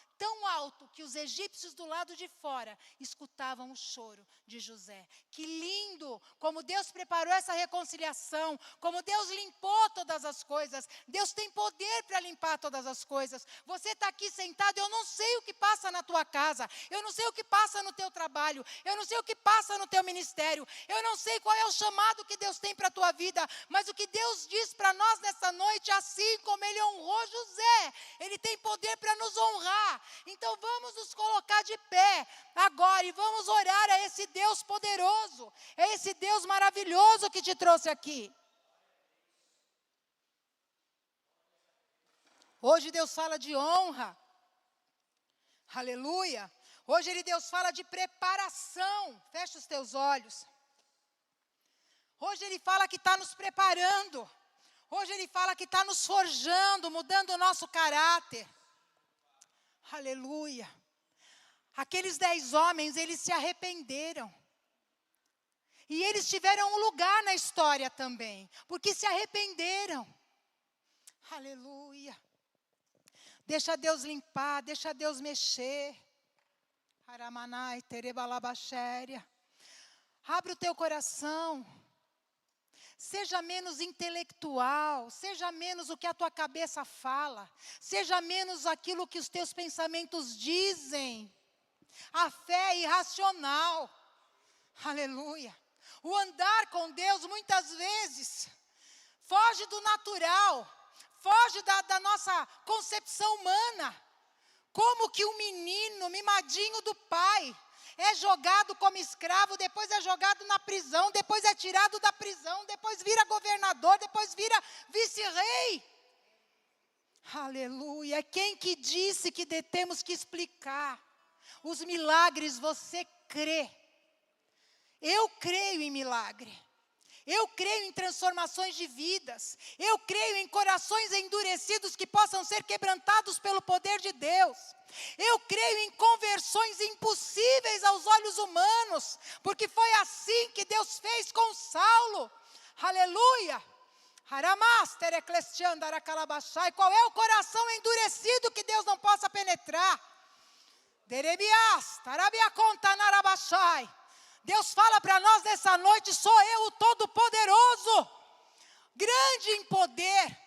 Speaker 4: que os egípcios do lado de fora escutavam o choro de José. Que lindo, como Deus preparou essa reconciliação, como Deus limpou todas as coisas. Deus tem poder para limpar todas as coisas. Você está aqui sentado, eu não sei o que passa na tua casa, eu não sei o que passa no teu trabalho, eu não sei o que passa no teu ministério, eu não sei qual é o chamado que Deus tem para a tua vida, mas o que Deus diz para nós nessa noite, assim como Ele honrou José, Ele tem poder para nos honrar. Então vamos nos colocar de pé agora e vamos orar a esse Deus poderoso, a esse Deus maravilhoso que te trouxe aqui. Hoje Deus fala de honra, aleluia. Hoje Deus fala de preparação, fecha os teus olhos. Hoje Ele fala que está nos preparando, hoje Ele fala que está nos forjando, mudando o nosso caráter, aleluia. Aqueles 10 homens, eles se arrependeram. E eles tiveram um lugar na história também, porque se arrependeram. Aleluia. Deixa Deus limpar, deixa Deus mexer. Aramanai, terebalabachéria. Abre o teu coração. Seja menos intelectual, seja menos o que a tua cabeça fala, seja menos aquilo que os teus pensamentos dizem. A fé é irracional. Aleluia. O andar com Deus, muitas vezes, foge do natural, foge da nossa concepção humana. Como que um menino, mimadinho do pai, é jogado como escravo, depois é jogado na prisão, depois é tirado da prisão, depois vira governador, depois vira vice-rei. Aleluia. Quem que disse que temos que explicar os milagres? Você crê. Eu creio em milagre. Eu creio em transformações de vidas. Eu creio em corações endurecidos que possam ser quebrantados pelo poder de Deus. Eu creio em conversões impossíveis aos olhos humanos, porque foi assim que Deus fez com Saulo. Aleluia. E qual é o coração endurecido que Deus não possa penetrar? Deus fala para nós nessa noite, sou eu o Todo-Poderoso, grande em poder.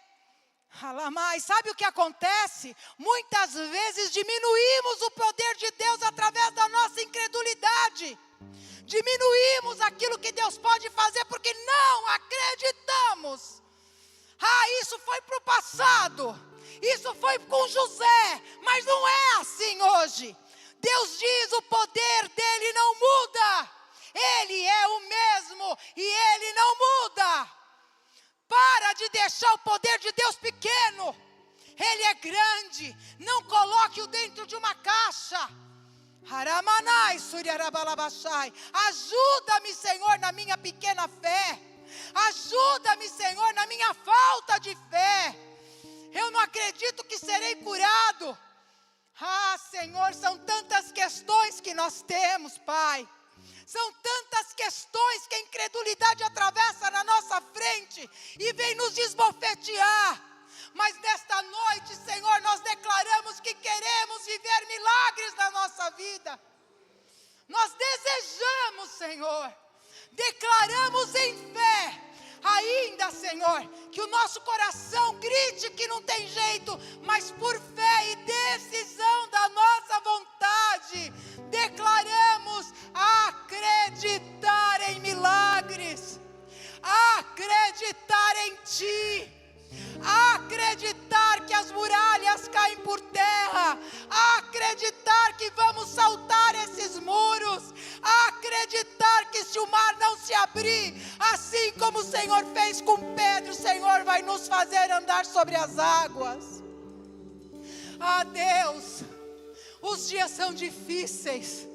Speaker 4: Mas sabe o que acontece? Muitas vezes diminuímos o poder de Deus através da nossa incredulidade. Diminuímos aquilo que Deus pode fazer porque não acreditamos. Isso foi para o passado, isso foi com José, mas não é assim hoje. Deus diz, o poder dele não muda. Ele é o mesmo e Ele não muda. Para de deixar o poder de Deus pequeno. Ele é grande. Não coloque-o dentro de uma caixa. Ajuda-me, Senhor, na minha pequena fé. Ajuda-me, Senhor, na minha falta de fé. Eu não acredito que serei curado. Senhor, são tantas questões que nós temos, Pai. São tantas questões que a incredulidade atravessa na nossa frente e vem nos desbofetear. Mas nesta noite, Senhor, nós declaramos que queremos viver milagres na nossa vida. Nós desejamos, Senhor. declaramos em fé, ainda, Senhor, que o nosso coração grite que não tem jeito, mas por fé e decisão da nossa vontade, declaramos acreditar em milagres, acreditar em Ti, acreditar que as muralhas caem por terra, acreditar que vamos saltar esses muros, acreditar que se o mar não se abrir, assim como o Senhor fez com Pedro, o Senhor vai nos fazer andar sobre as águas. Ah, Deus, os dias são difíceis,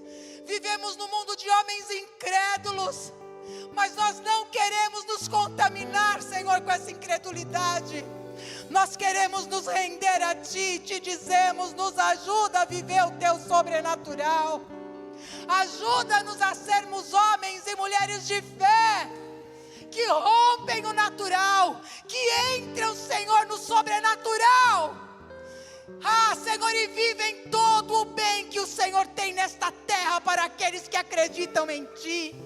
Speaker 4: vivemos num mundo de homens incrédulos, mas nós não queremos nos contaminar, Senhor, com essa incredulidade. Nós queremos nos render a Ti, Te dizemos, nos ajuda a viver o Teu sobrenatural. Ajuda-nos a sermos homens e mulheres de fé, que rompem o natural, que entram, Senhor, no sobrenatural. Ah, Senhor, e vivem todo o bem que o Senhor tem nesta terra para aqueles que acreditam em Ti.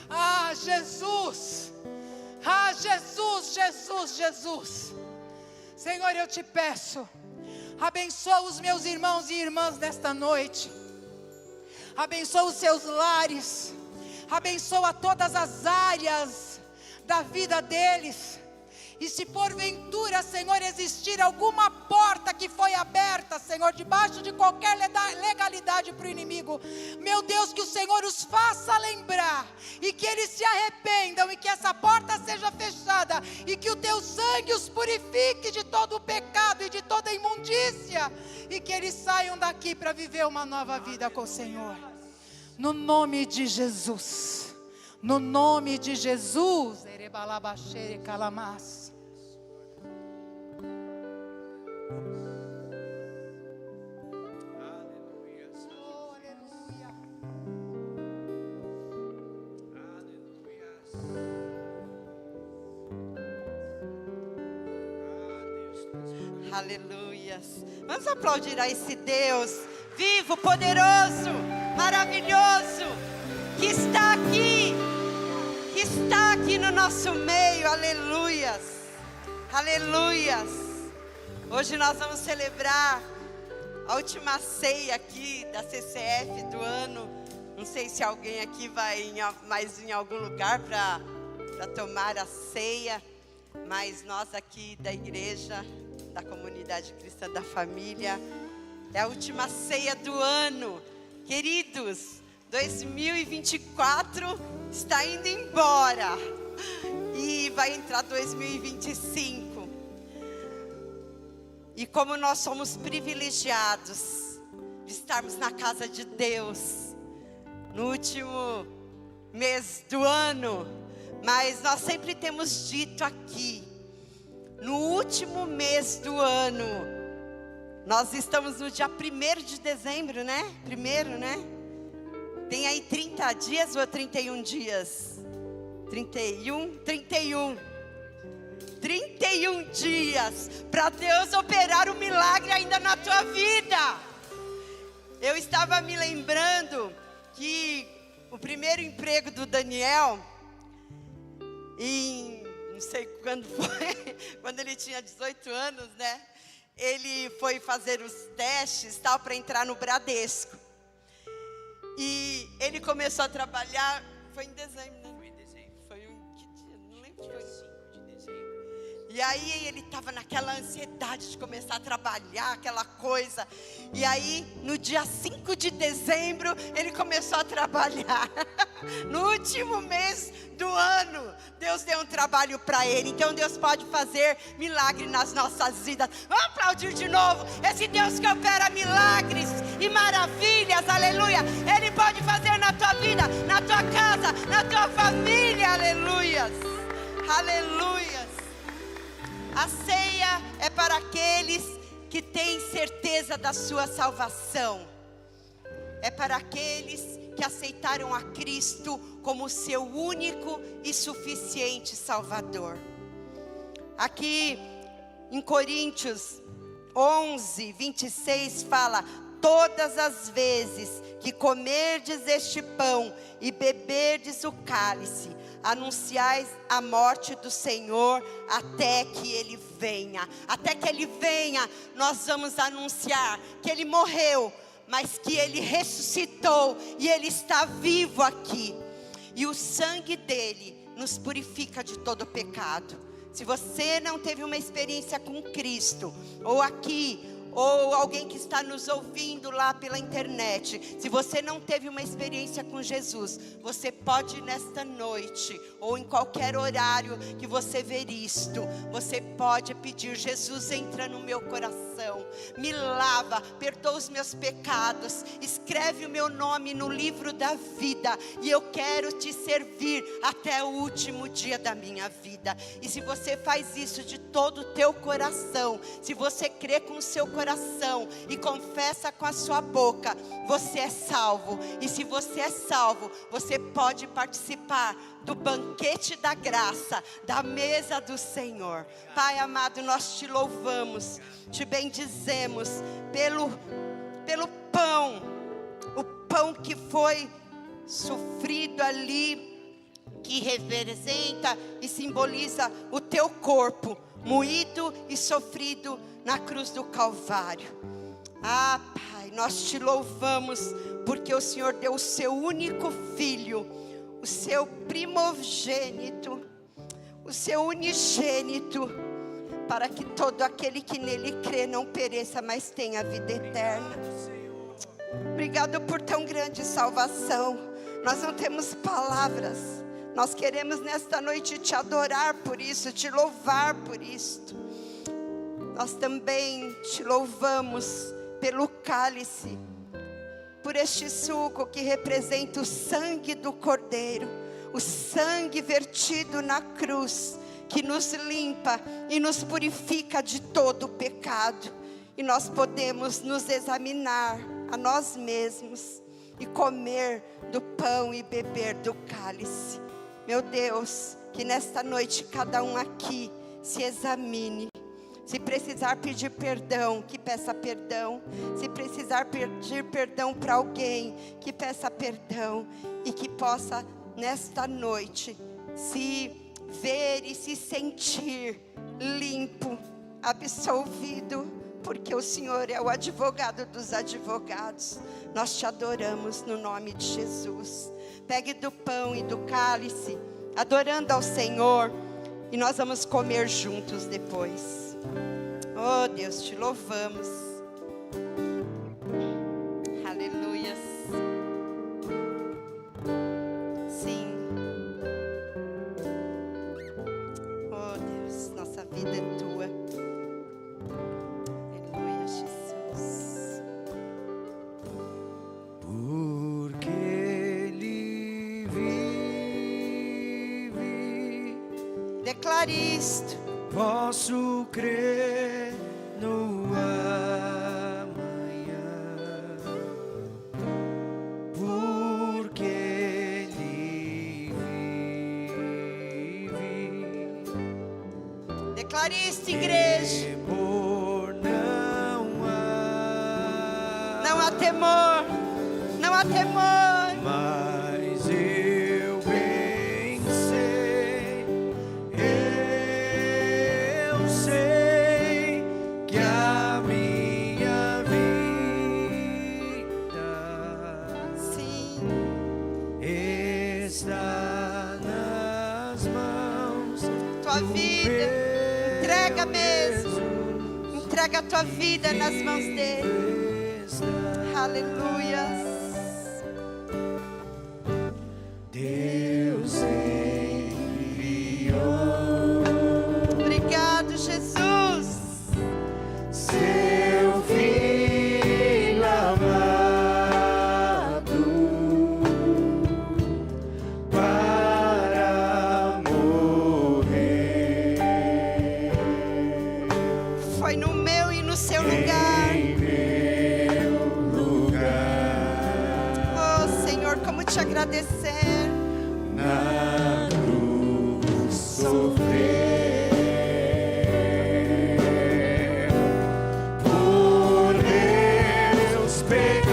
Speaker 4: Ah, Jesus, ah, Jesus, Jesus, Jesus. Senhor, eu Te peço, abençoa os meus irmãos e irmãs nesta noite, abençoa os seus lares, abençoa todas as áreas da vida deles. E se porventura, Senhor, existir alguma porta que foi aberta, Senhor, debaixo de qualquer legalidade para o inimigo, meu Deus, que o Senhor os faça lembrar, e que eles se arrependam, e que essa porta seja fechada, e que o Teu sangue os purifique de todo o pecado e de toda a imundícia, e que eles saiam daqui para viver uma nova vida com o Senhor. No nome de Jesus, no nome de Jesus.
Speaker 5: Aleluias. Vamos aplaudir a esse Deus vivo, poderoso, maravilhoso, que está aqui no nosso meio. Aleluias, aleluias. Hoje nós vamos celebrar a última ceia aqui da CCF do ano. Não sei se alguém aqui vai mais em algum lugar para tomar a ceia, mas nós aqui da igreja, da comunidade cristã da família, é a última ceia do ano. Queridos, 2024 está indo embora e vai entrar 2025. E como nós somos privilegiados de estarmos na casa de Deus no último mês do ano, mas nós sempre temos dito aqui, no último mês do ano, nós estamos no dia 1º de dezembro, né? Primeiro, né? Tem aí 30 dias ou 31 dias? 31 dias para Deus operar um milagre ainda na tua vida. Eu estava me lembrando que o primeiro emprego do Daniel, não sei quando foi, quando ele tinha 18 anos, né? Ele foi fazer os testes tal para entrar no Bradesco. E ele começou a trabalhar, foi em dezembro, né?
Speaker 1: Foi em dezembro.
Speaker 5: Foi que dia? Não lembro que
Speaker 1: Dia
Speaker 5: foi.
Speaker 1: 5 de dezembro.
Speaker 5: E aí ele estava naquela ansiedade de começar a trabalhar, aquela coisa. E aí no dia 5 de dezembro ele começou a trabalhar. No último mês do ano, Deus deu um trabalho para ele. Então Deus pode fazer milagre nas nossas vidas. Vamos aplaudir de novo esse Deus que opera milagres e maravilhas, aleluia. Ele pode fazer na tua vida, na tua casa, na tua família, aleluias, aleluias. A ceia é para aqueles que têm certeza da sua salvação. É para aqueles que aceitaram a Cristo como seu único e suficiente Salvador. Aqui em Coríntios 11, 26 fala: todas as vezes que comerdes este pão e beberdes o cálice, anunciais a morte do Senhor até que Ele venha. Até que Ele venha, nós vamos anunciar que Ele morreu, mas que Ele ressuscitou e Ele está vivo aqui. E o sangue dele nos purifica de todo pecado. Se você não teve uma experiência com Cristo, ou aqui, ou alguém que está nos ouvindo lá pela internet, se você não teve uma experiência com Jesus, você pode nesta noite, ou em qualquer horário que você ver isto, você pode pedir: Jesus, entra no meu coração, me lava, perdoa os meus pecados, escreve o meu nome no livro da vida, e eu quero te servir até o último dia da minha vida. E se você faz isso de todo o teu coração, se você crê com o seu coração e confessa com a sua boca, você é salvo. E se você é salvo, você pode participar do banquete da graça, da mesa do Senhor. Pai amado, nós te louvamos, te bendizemos pelo pão, o pão que foi sofrido ali, que representa e simboliza o teu corpo, moído e sofrido na cruz do Calvário. Ah, Pai, nós te louvamos, porque o Senhor deu o seu único filho, o seu primogênito, o seu unigênito, para que todo aquele que nele crê não pereça, mas tenha vida eterna. Obrigado por tão grande salvação. Nós não temos palavras. Nós queremos nesta noite te adorar por isso, te louvar por isto. Nós também te louvamos pelo cálice, por este suco que representa o sangue do Cordeiro, o sangue vertido na cruz, que nos limpa e nos purifica de todo o pecado. E nós podemos nos examinar a nós mesmos e comer do pão e beber do cálice. Meu Deus, que nesta noite cada um aqui se examine. Se precisar pedir perdão, que peça perdão. Se precisar pedir perdão para alguém, que peça perdão. E que possa nesta noite se ver e se sentir limpo, absolvido, porque o Senhor é o advogado dos advogados. Nós te adoramos no nome de Jesus. Pegue do pão e do cálice, adorando ao Senhor, e nós vamos comer juntos depois. Oh Deus, te louvamos. Aleluias. Sim. Oh Deus, nossa vida é tua. Aleluia, Jesus.
Speaker 1: Porque Ele vive,
Speaker 5: Declare isto.
Speaker 1: posso crer no amanhã, porque Ele vive.
Speaker 5: Declare isto, igreja.
Speaker 1: Temor não há,
Speaker 5: Não há temor. Não há temor.
Speaker 1: mas eu bem sei, eu sei que a minha vida
Speaker 5: Sim.
Speaker 1: está nas mãos
Speaker 5: Tua
Speaker 1: do
Speaker 5: vida.
Speaker 1: meu
Speaker 5: Entrega mesmo.
Speaker 1: Jesus.
Speaker 5: Entrega a tua vida nas mãos dele.
Speaker 1: Está
Speaker 5: Aleluia.
Speaker 1: Deus enviou
Speaker 5: Obrigado, Jesus.
Speaker 1: seu Filho amado para morrer
Speaker 5: Foi no meu e no seu lugar.
Speaker 1: em meu lugar.
Speaker 5: Oh, Senhor, como te agradecer.
Speaker 1: Na cruz sofrer por meus pecados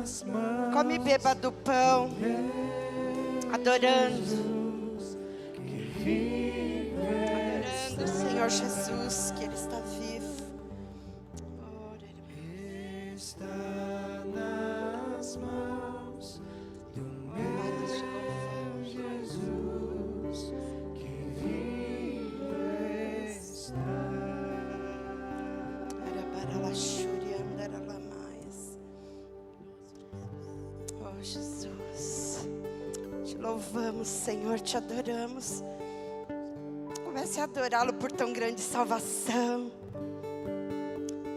Speaker 1: nas mãos.
Speaker 5: Come e beba do pão, adorando. Adorando o Senhor Jesus, que Ele está vivo.
Speaker 1: Está nas mãos do meu Jesus, que vivo está.
Speaker 5: Oh, Jesus, te louvamos, Senhor, te adoramos. Comece a adorá-lo por tão grande salvação,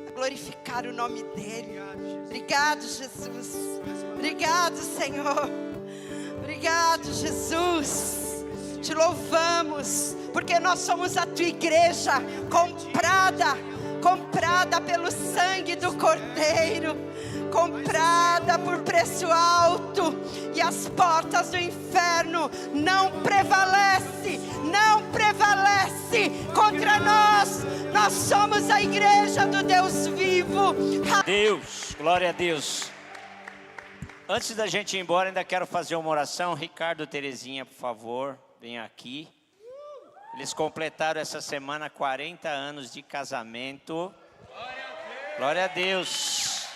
Speaker 5: a glorificar o nome dEle. Obrigado, Jesus. Obrigado, Senhor. Obrigado, Jesus. Te louvamos, porque nós somos a tua igreja, comprada pelo sangue do Cordeiro, comprada por preço alto, e as portas do inferno não prevalece contra nós. Nós somos a igreja do Deus vivo.
Speaker 6: Deus, glória a Deus. Antes da gente ir embora, ainda quero fazer uma oração. Ricardo, Terezinha, por favor, venha aqui. Eles completaram essa semana 40 anos de casamento. Glória a Deus.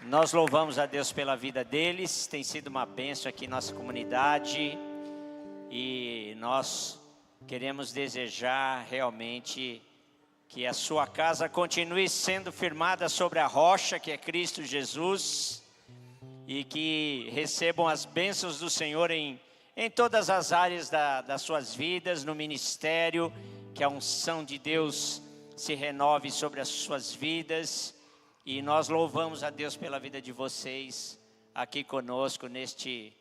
Speaker 6: Nós louvamos a Deus pela vida deles. Tem sido uma bênção aqui em nossa comunidade. E nós queremos desejar realmente que a sua casa continue sendo firmada sobre a rocha que é Cristo Jesus. E que recebam as bênçãos do Senhor em todas as áreas das suas vidas, no ministério, que a unção de Deus se renove sobre as suas vidas. E nós louvamos a Deus pela vida de vocês aqui conosco, neste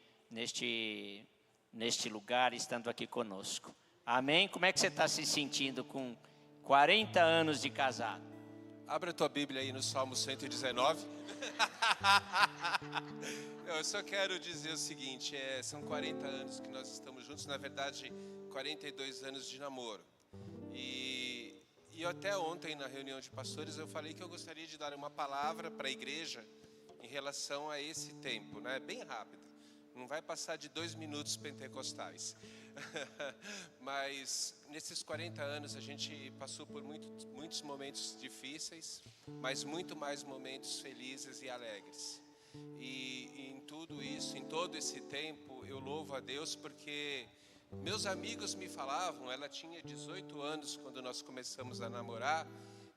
Speaker 6: lugar, estando aqui conosco. Amém? Como é que você está se sentindo com 40 anos de casado?
Speaker 7: Abre a tua Bíblia aí no Salmo 119. Eu só quero dizer o seguinte, são 40 anos que nós estamos juntos, na verdade 42 anos de namoro. E até ontem na reunião de pastores eu falei que eu gostaria de dar uma palavra para a igreja em relação a esse tempo, né? Bem rápido, não vai passar de 2 minutos pentecostais. Mas nesses 40 anos a gente passou por muitos momentos difíceis, mas muito mais momentos felizes e alegres. E em tudo isso, em todo esse tempo, eu louvo a Deus porque meus amigos me falavam, ela tinha 18 anos quando nós começamos a namorar,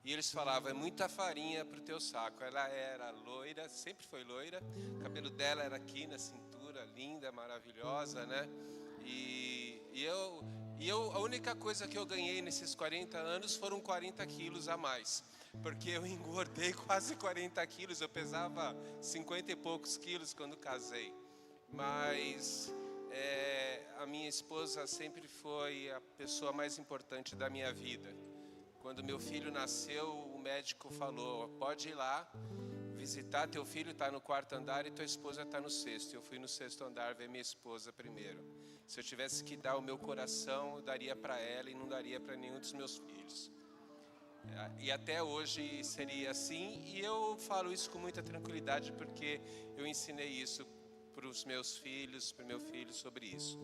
Speaker 7: e eles falavam, é muita farinha pro teu saco. Ela era loira, sempre foi loira, o cabelo dela era aqui na cintura, linda, maravilhosa, né? A única coisa que eu ganhei nesses 40 anos foram 40 quilos a mais. Porque eu engordei quase 40 quilos, eu pesava 50 e poucos quilos quando casei. Mas a minha esposa sempre foi a pessoa mais importante da minha vida. Quando meu filho nasceu, o médico falou, pode ir lá visitar, teu filho está no 4º andar e tua esposa está no 6º. Eu fui no 6º andar ver minha esposa primeiro. Se eu tivesse que dar o meu coração, eu daria para ela e não daria para nenhum dos meus filhos. E até hoje seria assim, e eu falo isso com muita tranquilidade porque eu ensinei isso para os meus filhos, para o meu filho sobre isso.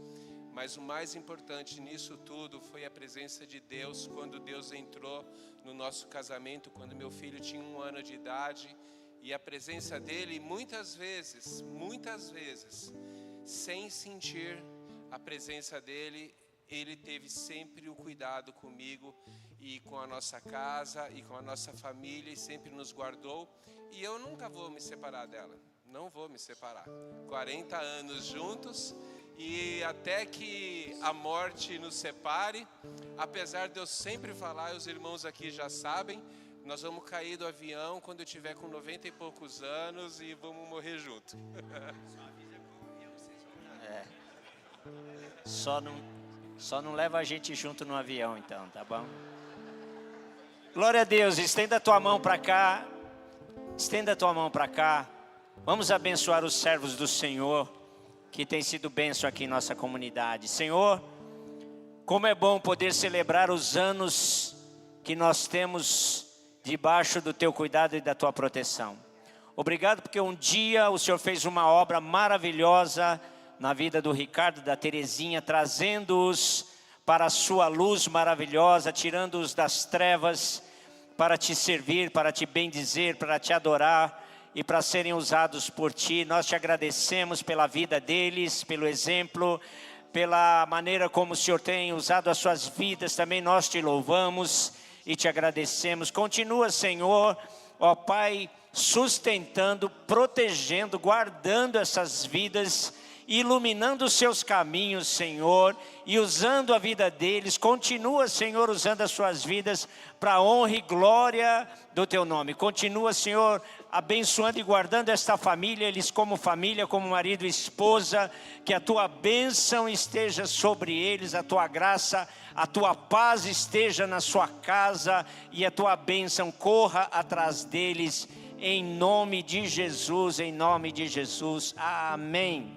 Speaker 7: Mas o mais importante nisso tudo foi a presença de Deus quando Deus entrou no nosso casamento, quando meu filho tinha 1 ano de idade, e a presença dele muitas vezes, sem sentir a presença dele, ele teve sempre o cuidado comigo e com a nossa casa e com a nossa família, e sempre nos guardou, e eu nunca vou me separar dela, não vou me separar. 40 anos juntos, e até que a morte nos separe, apesar de eu sempre falar, os irmãos aqui já sabem, nós vamos cair do avião quando eu tiver com 90 e poucos anos e vamos morrer junto.
Speaker 6: Só não leva a gente junto no avião então, tá bom? Glória a Deus, estenda a tua mão para cá. Estenda a tua mão para cá. Vamos abençoar os servos do Senhor, que tem sido bênção aqui em nossa comunidade. Senhor, como é bom poder celebrar os anos que nós temos debaixo do teu cuidado e da tua proteção. Obrigado porque um dia o Senhor fez uma obra maravilhosa na vida do Ricardo e da Terezinha, trazendo-os para a sua luz maravilhosa, tirando-os das trevas para te servir, para te bendizer, para te adorar e para serem usados por ti. Nós te agradecemos pela vida deles, pelo exemplo, pela maneira como o Senhor tem usado as suas vidas. Também nós te louvamos e te agradecemos. Continua, Senhor, ó Pai, sustentando, protegendo, guardando essas vidas, iluminando os seus caminhos, Senhor, e usando a vida deles. Continua, Senhor, usando as suas vidas para a honra e glória do teu nome. Continua, Senhor, abençoando e guardando esta família, eles como família, como marido e esposa. Que a tua bênção esteja sobre eles, a tua graça, a tua paz esteja na sua casa e a tua bênção corra atrás deles, em nome de Jesus, em nome de Jesus. Amém.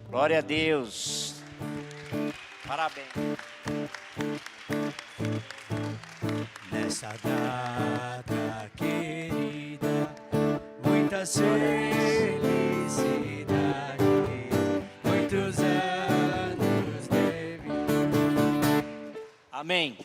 Speaker 6: Glória a Deus. Parabéns.
Speaker 1: Nessa data querida, muitas felicidades, muitos anos de vida.
Speaker 6: Amém.